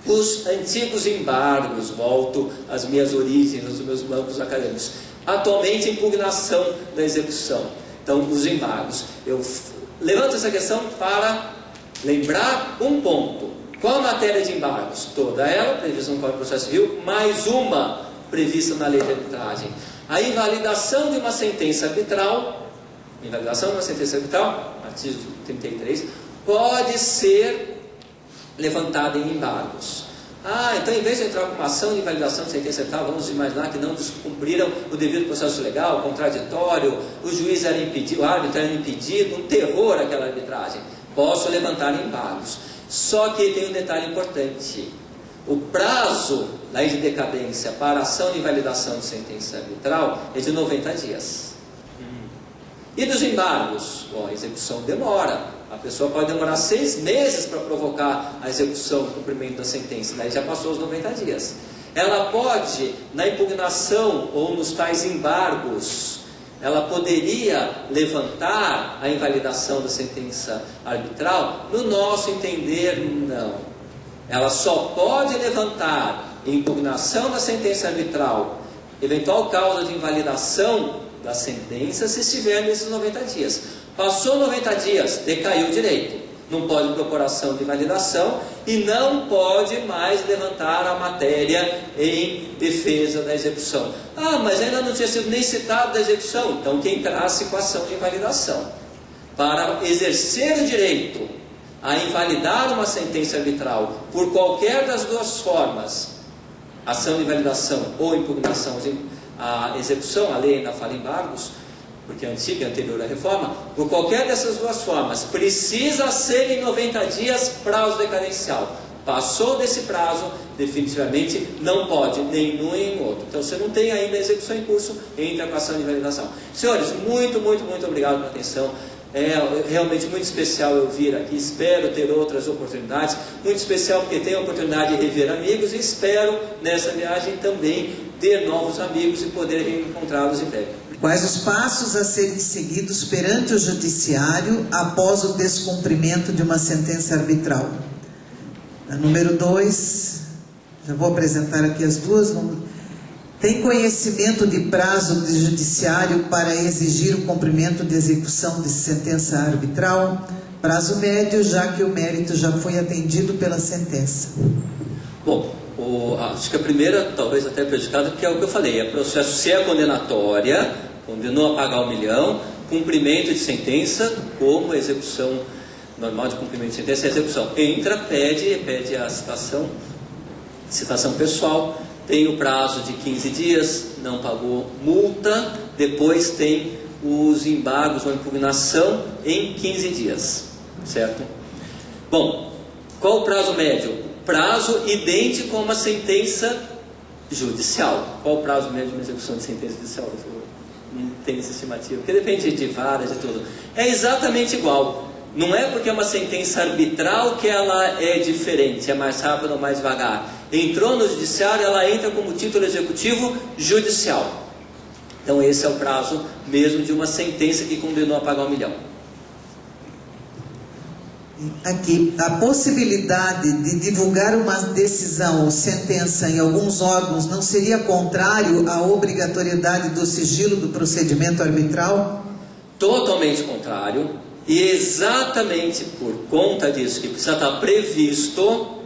Os antigos embargos, volto às minhas origens, aos meus bancos acadêmicos. Atualmente, impugnação da execução. Então, os embargos. Eu levanto essa questão para lembrar um ponto. Qual a matéria de embargos? Toda ela, prevista no Código de Processo Civil, mais uma prevista na lei de arbitragem. A invalidação de uma sentença arbitral, artigo 33, pode ser levantada em embargos. Então em vez de entrar com uma ação de invalidação de sentença arbitral, vamos imaginar que não descumpriram o devido processo legal, o contraditório, o juiz era impedido, o árbitro era impedido, um terror aquela arbitragem. Posso levantar embargos. Só que tem um detalhe importante. O prazo da lei de decadência para ação de invalidação de sentença arbitral é de 90 dias. E dos embargos? Bom, a execução demora. A pessoa pode demorar 6 meses para provocar a execução, o cumprimento da sentença. Daí já passou os 90 dias. Ela pode, na impugnação ou nos tais embargos, ela poderia levantar a invalidação da sentença arbitral? No nosso entender, não. Ela só pode levantar impugnação da sentença arbitral, eventual causa de invalidação da sentença, se estiver nesses 90 dias. Passou 90 dias, decaiu o direito. Não pode procuração de invalidação e não pode mais levantar a matéria em defesa da execução. Mas ainda não tinha sido nem citado da execução. Então que entrasse com a ação de invalidação. Para exercer o direito a invalidar uma sentença arbitral por qualquer das duas formas, ação de invalidação ou impugnação à execução, a lei ainda fala em embargos, porque é antiga, anterior à reforma, por qualquer dessas duas formas, precisa ser em 90 dias prazo decadencial. Passou desse prazo, definitivamente não pode, nem um nem outro. Então, você não tem ainda a execução em curso, entra com a ação de invalidação. Senhores, muito obrigado pela atenção. É realmente muito especial eu vir aqui, espero ter outras oportunidades, muito especial porque tenho a oportunidade de rever amigos e espero nessa viagem também ter novos amigos e poder reencontrá-los em breve. Quais os passos a serem seguidos perante o judiciário após o descumprimento de uma sentença arbitral? A número 2, já vou apresentar aqui as duas. Tem conhecimento de prazo de judiciário para exigir o cumprimento de execução de sentença arbitral? Prazo médio, já que o mérito já foi atendido pela sentença. Bom, acho que a primeira, talvez até prejudicada, porque é o que eu falei, é processo se é condenatória, condenou a pagar 1 milhão, cumprimento de sentença, como execução normal de cumprimento de sentença, execução. Entra, pede a citação pessoal, tem o prazo de 15 dias, não pagou multa, depois tem os embargos ou impugnação em 15 dias, certo? Bom, qual o prazo médio? Prazo idêntico a uma sentença judicial. Qual o prazo médio de uma execução de sentença judicial? Não tem essa estimativa, porque depende de varas e tudo. É exatamente igual. Não é porque é uma sentença arbitral que ela é diferente, é mais rápida ou mais devagar. Entrou no judiciário, ela entra como título executivo judicial. Então esse é o prazo mesmo de uma sentença que condenou a pagar 1 milhão. Aqui, a possibilidade de divulgar uma decisão ou sentença em alguns órgãos não seria contrário à obrigatoriedade do sigilo do procedimento arbitral? Totalmente contrário, e exatamente por conta disso que precisa estar previsto,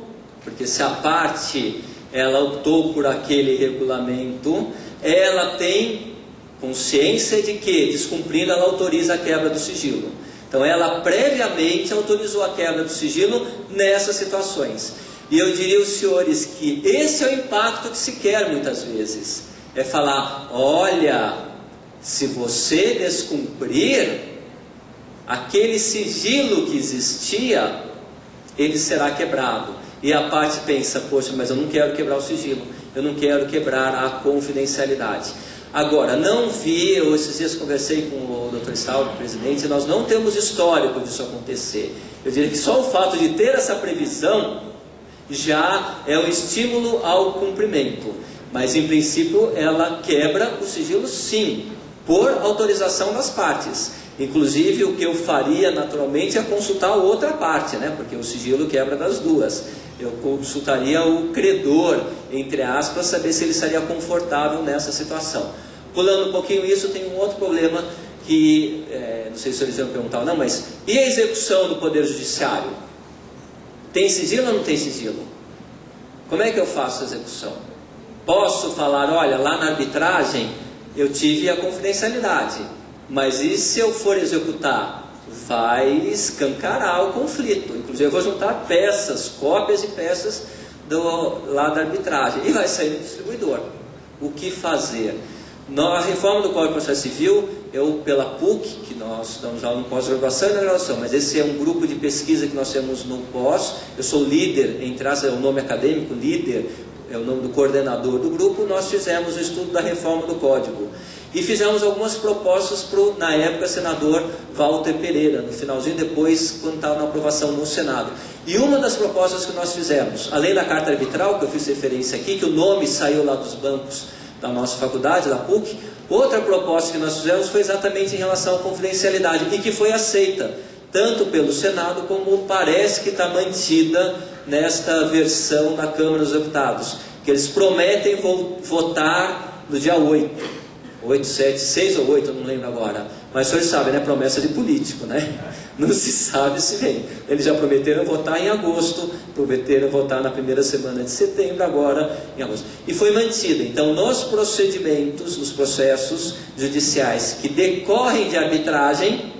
porque se a parte ela optou por aquele regulamento, ela tem consciência de que, descumprindo, ela autoriza a quebra do sigilo. Então ela previamente autorizou a quebra do sigilo nessas situações. E eu diria aos senhores que esse é o impacto que se quer muitas vezes. É falar, olha, se você descumprir, aquele sigilo que existia, ele será quebrado. E a parte pensa, poxa, mas eu não quero quebrar o sigilo, eu não quero quebrar a confidencialidade. Agora, não vi, eu esses dias conversei com o Dr. Stauro, o presidente, e nós não temos histórico disso acontecer. Eu diria que só o fato de ter essa previsão já é um estímulo ao cumprimento. Mas, em princípio, ela quebra o sigilo, sim, por autorização das partes. Inclusive, o que eu faria naturalmente é consultar a outra parte, né? Porque o sigilo quebra das duas. Eu consultaria o credor, entre aspas, saber se ele estaria confortável nessa situação. Pulando um pouquinho isso, tem um outro problema que, não sei se eles iam perguntar ou não, mas e a execução do Poder Judiciário? Tem sigilo ou não tem sigilo? Como é que eu faço a execução? Posso falar, olha, lá na arbitragem eu tive a confidencialidade, mas e se eu for executar? Vai escancarar o conflito. Inclusive eu vou juntar peças, cópias e peças lá da arbitragem, e vai sair no distribuidor. O que fazer? Na reforma do Código de Processo Civil, eu pela PUC, que nós estamos lá no pós-graduação e na graduação, mas esse é um grupo de pesquisa que nós temos no pós, eu sou líder, entre as, é o nome acadêmico, líder, é o nome do coordenador do grupo. Nós fizemos o estudo da reforma do Código. E fizemos algumas propostas para o, na época, senador Walter Pereira, no finalzinho depois, quando estava na aprovação no Senado. E uma das propostas que nós fizemos, além da carta arbitral, que eu fiz referência aqui, que o nome saiu lá dos bancos da nossa faculdade, da PUC, outra proposta que nós fizemos foi exatamente em relação à confidencialidade, e que foi aceita, tanto pelo Senado, como parece que está mantida nesta versão da Câmara dos Deputados, que eles prometem votar no dia 8, 7, 6 ou 8, eu não lembro agora. Mas o senhor sabe, né? Promessa de político, né? Não se sabe se vem. Eles já prometeram votar em agosto, prometeram votar na primeira semana de setembro, agora em agosto. E foi mantida. Então, nos procedimentos, nos processos judiciais que decorrem de arbitragem,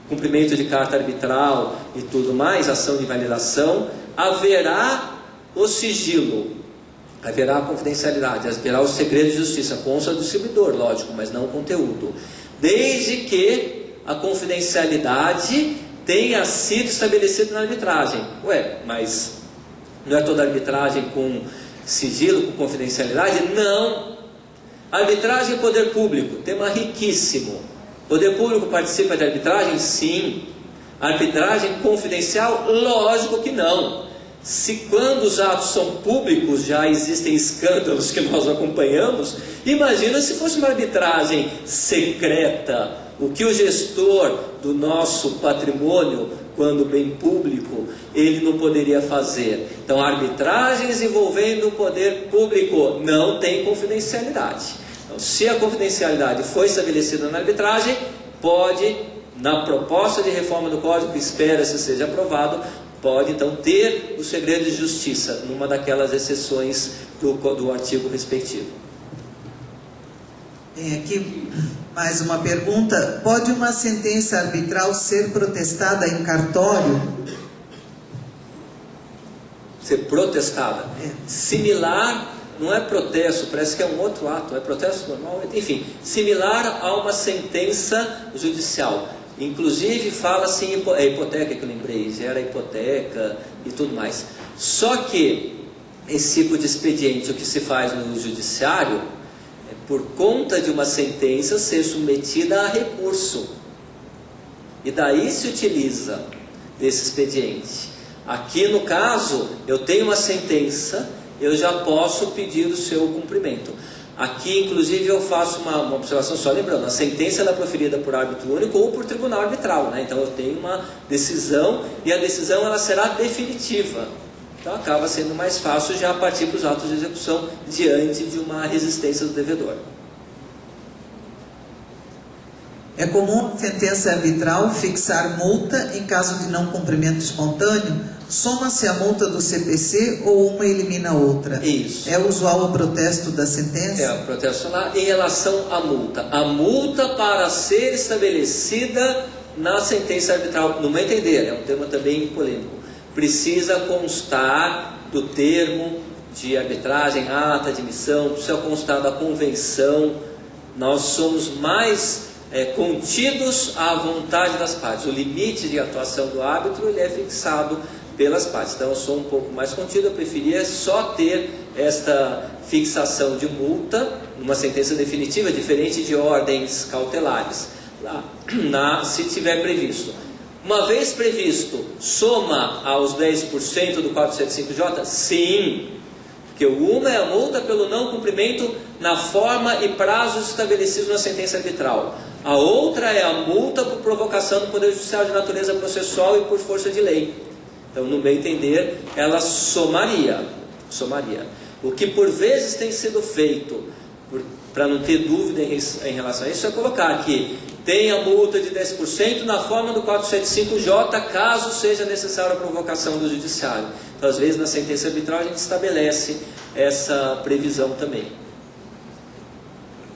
cumprimento de carta arbitral e tudo mais, ação de validação, haverá o sigilo, haverá a confidencialidade, haverá o segredo de justiça, consta do distribuidor, lógico, mas não o conteúdo, desde que a confidencialidade tenha sido estabelecida na arbitragem. Ué, mas não é toda arbitragem com sigilo, com confidencialidade? Não. Arbitragem e poder público, tema riquíssimo. Poder público participa de arbitragem? Sim. Arbitragem confidencial? Lógico que não. Se quando os atos são públicos já existem escândalos que nós acompanhamos, imagina se fosse uma arbitragem secreta, o que o gestor do nosso patrimônio, quando bem público, ele não poderia fazer. Então, arbitragens envolvendo o poder público não tem confidencialidade. Então, se a confidencialidade foi estabelecida na arbitragem, pode, na proposta de reforma do Código, que espera-se seja aprovado, pode então ter o segredo de justiça, numa daquelas exceções do artigo respectivo. Tem aqui mais uma pergunta. Pode uma sentença arbitral ser protestada em cartório? Ser protestada. Similar, não é protesto, parece que é um outro ato, é protesto normal, enfim, similar a uma sentença judicial. Inclusive fala-se em hipoteca, que eu lembrei, gera hipoteca e tudo mais. Só que esse tipo de expediente, o que se faz no judiciário, é por conta de uma sentença ser submetida a recurso. E daí se utiliza desse expediente. Aqui no caso, eu tenho uma sentença, eu já posso pedir o seu cumprimento. Aqui, inclusive, eu faço uma observação só lembrando, a sentença ela é proferida por árbitro único ou por tribunal arbitral, né? Então eu tenho uma decisão e a decisão ela será definitiva. Então acaba sendo mais fácil já partir para os atos de execução diante de uma resistência do devedor. É comum a sentença arbitral fixar multa em caso de não cumprimento espontâneo? Soma-se a multa do CPC ou uma elimina a outra? Isso. É usual o protesto da sentença? É, o protesto lá em relação à multa. A multa para ser estabelecida na sentença arbitral, no meu entender, é um tema também polêmico, precisa constar do termo de arbitragem, ata de admissão, precisa constar da convenção. Nós somos mais contidos à vontade das partes. O limite de atuação do árbitro ele é fixado pelas partes. Então eu sou um pouco mais contido, eu preferia só ter esta fixação de multa numa sentença definitiva, diferente de ordens cautelares, se tiver previsto. Uma vez previsto, soma aos 10% do 475J? Sim, porque uma é a multa pelo não cumprimento na forma e prazos estabelecidos na sentença arbitral. A outra é a multa por provocação do Poder Judiciário de natureza processual e por força de lei. Então, no meu entender, ela somaria. O que por vezes tem sido feito, para não ter dúvida em relação a isso, é colocar aqui, tem a multa de 10% na forma do 475J, caso seja necessária a provocação do judiciário. Então, às vezes, na sentença arbitral, a gente estabelece essa previsão também.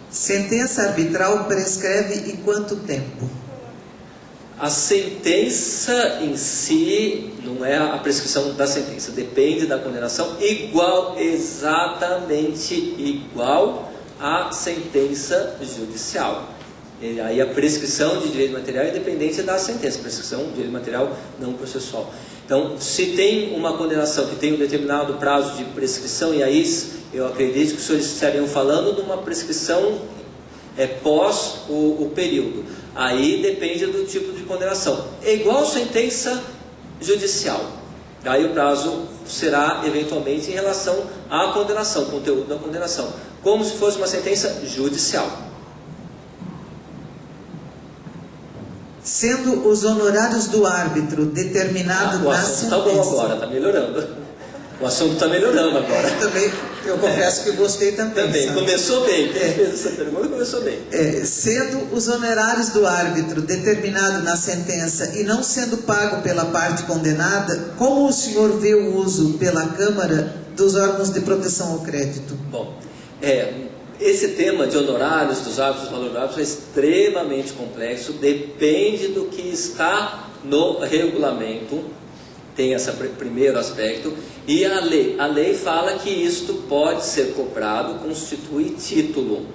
Sentença arbitral prescreve em quanto tempo? A sentença em si não é a prescrição da sentença, depende da condenação, exatamente igual à sentença judicial. E aí a prescrição de direito material é independente da sentença, prescrição de direito material não processual. Então, se tem uma condenação que tem um determinado prazo de prescrição, e aí eu acredito que os senhores estariam falando de uma prescrição pós o período. Aí depende do tipo de condenação. É igual sentença judicial. Aí o prazo será eventualmente em relação à condenação, conteúdo da condenação, como se fosse uma sentença judicial. Sendo os honorários do árbitro determinado na sentença... O assunto está bom agora, está melhorando. O assunto está melhorando agora. Também, eu confesso que gostei também. Também, sabe? Começou bem. Quem fez essa pergunta começou bem. Sendo os honorários do árbitro determinado na sentença e não sendo pago pela parte condenada, como o senhor vê o uso pela Câmara dos órgãos de proteção ao crédito? Bom, esse tema de honorários dos árbitros valorados é extremamente complexo, depende do que está no regulamento. Tem esse primeiro aspecto, e a lei fala que isto pode ser cobrado, constitui título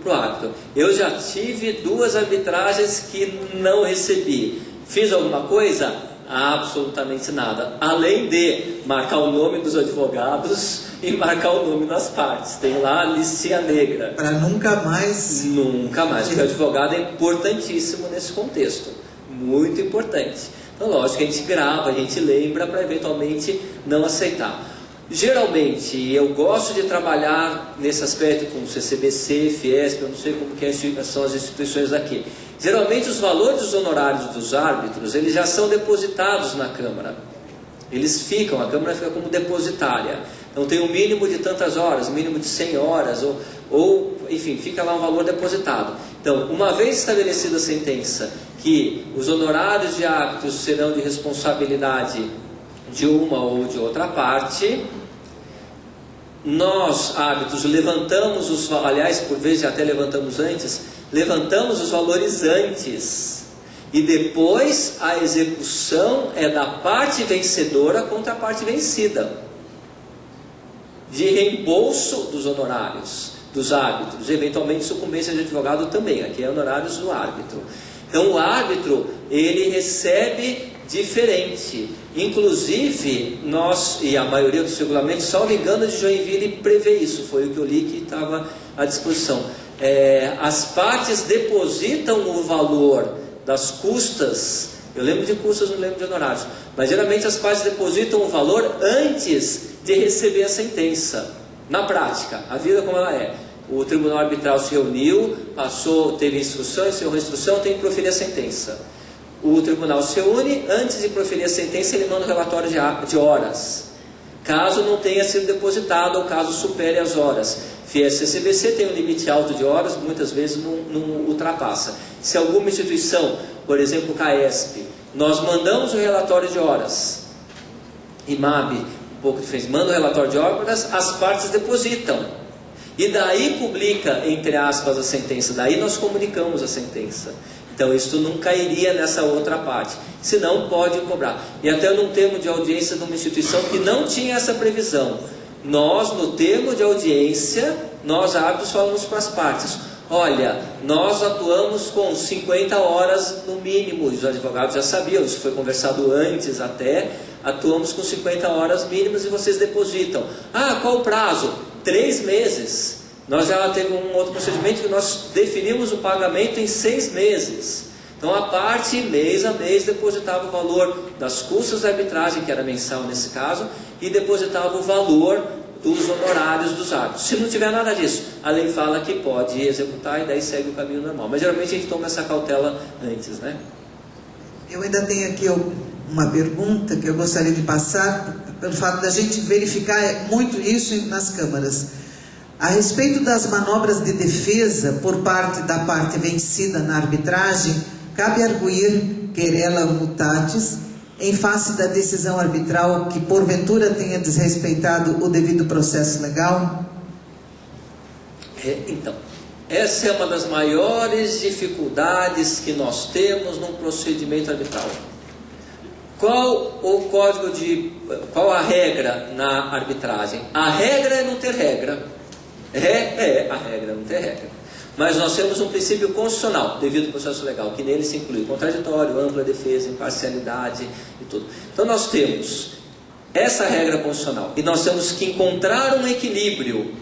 para o árbitro. Eu já tive 2 arbitragens que não recebi. Fiz alguma coisa? Absolutamente nada, além de marcar o nome dos advogados e marcar o nome das partes. Tem lá a listinha negra. Para nunca mais... Nunca mais, porque o advogado é importantíssimo nesse contexto. Muito importante. Então, lógico que a gente grava, a gente lembra para eventualmente não aceitar. Geralmente, eu gosto de trabalhar nesse aspecto com CCBC, Fiesp, eu não sei como que são as instituições aqui. Geralmente, os valores dos honorários dos árbitros, eles já são depositados na Câmara. Eles ficam, a Câmara fica como depositária. Então, tem um mínimo de tantas horas, mínimo de 100 horas, enfim, fica lá um valor depositado. Então, uma vez estabelecida a sentença que os honorários de árbitros serão de responsabilidade de uma ou de outra parte, nós, árbitros, levantamos os valores, aliás, por vezes até levantamos antes, levantamos os valores antes, e depois a execução é da parte vencedora contra a parte vencida, de reembolso dos honorários dos árbitros, eventualmente sucumbência de advogado também, aqui é honorários do árbitro. Então o árbitro, ele recebe diferente. Inclusive, nós, e a maioria dos regulamentos, salvo engano, de Joinville prevê isso, foi o que eu li que estava à disposição. As partes depositam o valor das custas, eu lembro de custas, não lembro de honorários, mas geralmente as partes depositam o valor antes de receber a sentença. Na prática, a vida como ela é. O tribunal arbitral se reuniu, teve instrução, encerrou a instrução, tem que proferir a sentença. O tribunal se reúne, antes de proferir a sentença, ele manda um relatório de horas. Caso não tenha sido depositado, ou caso supere as horas. Fiesp CCBC tem um limite alto de horas, muitas vezes não ultrapassa. Se alguma instituição, por exemplo, CAESP, nós mandamos o relatório de horas, IMAB, um pouco diferente, manda o relatório de horas, as partes depositam. E daí publica, entre aspas, a sentença. Daí nós comunicamos a sentença. Então isso não cairia nessa outra parte. Senão pode cobrar. E até num termo de audiência de uma instituição que não tinha essa previsão. Nós, no termo de audiência, nós árbitros falamos para as partes. Olha, nós atuamos com 50 horas no mínimo. Os advogados já sabiam, isso foi conversado antes até. Atuamos com 50 horas mínimas e vocês depositam. Ah, qual o prazo? 3 meses. Nós já teve um outro procedimento que nós definimos o pagamento em 6 meses. Então a parte, mês a mês, depositava o valor das custas da arbitragem, que era mensal nesse caso, e depositava o valor dos honorários dos árbitros. Se não tiver nada disso, a lei fala que pode executar e daí segue o caminho normal. Mas geralmente a gente toma essa cautela antes, né? Eu ainda tenho aqui uma pergunta que eu gostaria de passar, pelo fato da gente verificar muito isso nas câmaras. A respeito das manobras de defesa por parte da parte vencida na arbitragem, cabe arguir querela mutatis em face da decisão arbitral que porventura tenha desrespeitado o devido processo legal? Então, essa é uma das maiores dificuldades que nós temos num procedimento arbitral. Qual a regra na arbitragem? A regra é não ter regra. A regra é não ter regra. Mas nós temos um princípio constitucional, devido ao processo legal, que nele se inclui contraditório, ampla defesa, imparcialidade e tudo. Então nós temos essa regra constitucional e nós temos que encontrar um equilíbrio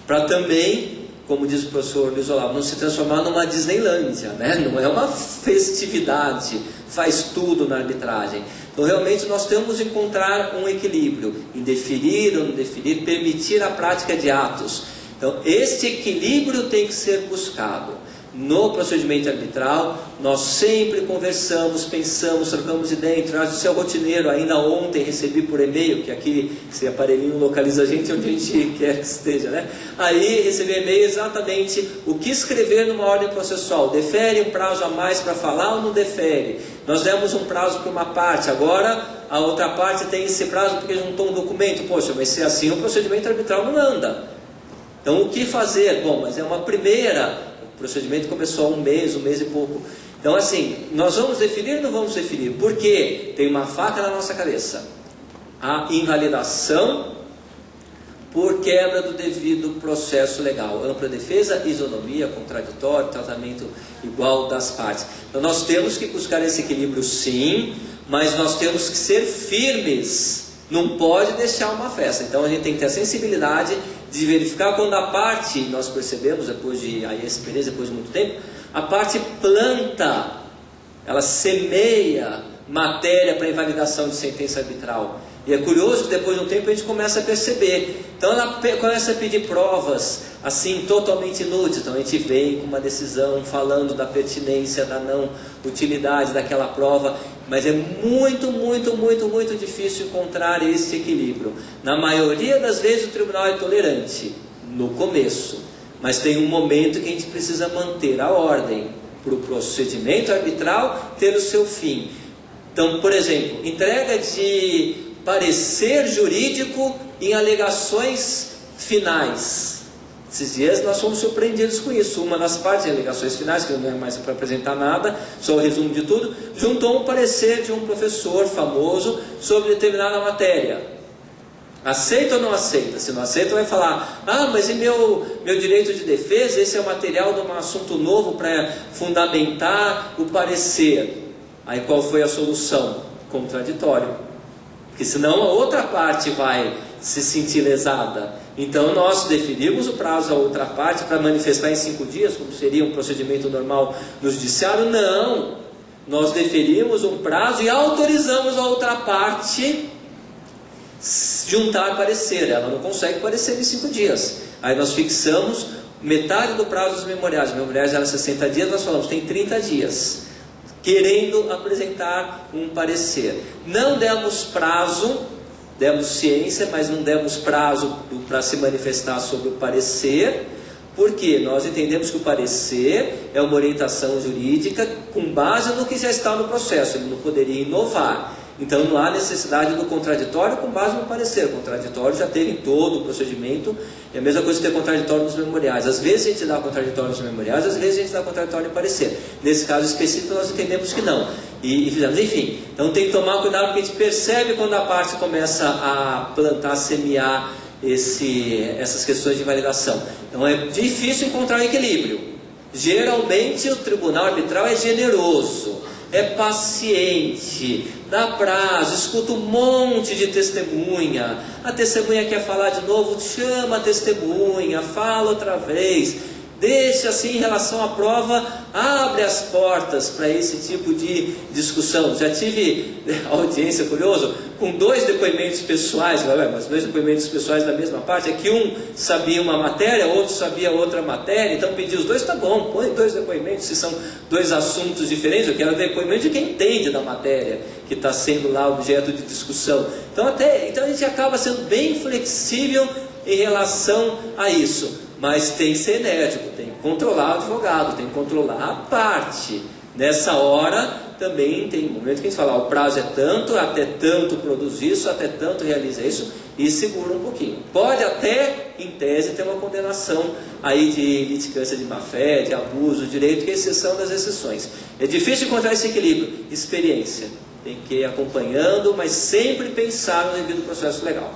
para também, como diz o professor Luiz Olavo, não se transformar numa Disneylândia, né? Não é uma festividade, faz tudo na arbitragem. Então realmente nós temos que encontrar um equilíbrio em deferir ou não deferir, permitir a prática de atos. Então este equilíbrio tem que ser buscado. No procedimento arbitral, nós sempre conversamos, pensamos, trocamos ideias. Isso é rotineiro. Ainda ontem recebi por e-mail, que aqui esse aparelhinho localiza a gente onde a gente quer que esteja, né? Aí recebi e-mail exatamente o que escrever numa ordem processual. Defere um prazo a mais para falar ou não defere? Nós demos um prazo para uma parte, agora a outra parte tem esse prazo porque juntou um documento. Poxa, mas se assim o procedimento arbitral não anda. Então o que fazer? Bom, mas é uma primeira... O procedimento começou há um mês e pouco. Então assim, nós vamos definir ou não vamos definir? Porque tem uma faca na nossa cabeça. A invalidação por quebra do devido processo legal. Ampla defesa, isonomia, contraditório, tratamento igual das partes. Então nós temos que buscar esse equilíbrio sim, mas nós temos que ser firmes. Não pode deixar uma festa. Então a gente tem que ter a sensibilidade de verificar quando a parte, nós percebemos depois de aí essa experiência, depois de muito tempo, a parte planta ela semeia matéria para invalidação de sentença arbitral. E é curioso que depois de um tempo a gente começa a perceber. Então ela começa a pedir provas assim totalmente inúteis. Então a gente vem com uma decisão falando da pertinência, da não utilidade daquela prova. Mas é muito, muito, muito, muito difícil encontrar esse equilíbrio. Na maioria das vezes o tribunal é tolerante no começo. Mas tem um momento que a gente precisa manter a ordem para o procedimento arbitral ter o seu fim. Então, por exemplo, entrega de parecer jurídico em alegações finais. Esses dias nós fomos surpreendidos com isso. Uma das partes em alegações finais, que não é mais para apresentar nada, só o resumo de tudo, juntou um parecer de um professor famoso sobre determinada matéria. Aceita ou não aceita? Se não aceita, vai falar: ah, mas e meu direito de defesa? Esse é o material de um assunto novo para fundamentar o parecer. Aí qual foi a solução? Contraditório. Porque senão a outra parte vai se sentir lesada. Então nós definimos o prazo à outra parte para manifestar em 5 dias, como seria um procedimento normal no judiciário? Não. Nós definimos um prazo e autorizamos a outra parte juntar parecer. Ela não consegue parecer em 5 dias. Aí nós fixamos metade do prazo dos memoriais. Os memoriais eram 60 dias, nós falamos, tem 30 dias. Querendo apresentar um parecer. Não demos prazo, demos ciência, mas não demos prazo para se manifestar sobre o parecer, porque nós entendemos que o parecer é uma orientação jurídica com base no que já está no processo, ele não poderia inovar. Então não há necessidade do contraditório com base no parecer. O contraditório já teve em todo o procedimento. É a mesma coisa que ter contraditório nos memoriais. Às vezes a gente dá contraditório nos memoriais, às vezes a gente dá contraditório no parecer. Nesse caso específico nós entendemos que não. E fizemos, enfim. Então tem que tomar cuidado, porque a gente percebe quando a parte começa a plantar, a semear essas questões de validação. Então é difícil encontrar um equilíbrio. Geralmente o tribunal arbitral é generoso, é paciente, dá prazo, escuta um monte de testemunha. A testemunha quer falar de novo, chama a testemunha, fala outra vez, deixa assim em relação à prova, abre as portas para esse tipo de discussão. Já tive audiência, curioso, com 2 depoimentos pessoais, mas 2 depoimentos pessoais da mesma parte, é que um sabia uma matéria, outro sabia outra matéria, então pedi os 2, tá bom, põe 2 depoimentos, se são 2 assuntos diferentes, eu quero depoimento de quem entende da matéria, que está sendo lá objeto de discussão. Então a gente acaba sendo bem flexível em relação a isso. Mas tem que ser enérgico, tem que controlar o advogado, tem que controlar a parte. Nessa hora também tem um momento que a gente fala, o prazo é tanto, até tanto produz isso, até tanto realiza isso, e segura um pouquinho. Pode até, em tese, ter uma condenação aí de litigância de má-fé, de abuso, direito, que é exceção das exceções. É difícil encontrar esse equilíbrio. Experiência. Tem que ir acompanhando, mas sempre pensar no devido processo legal.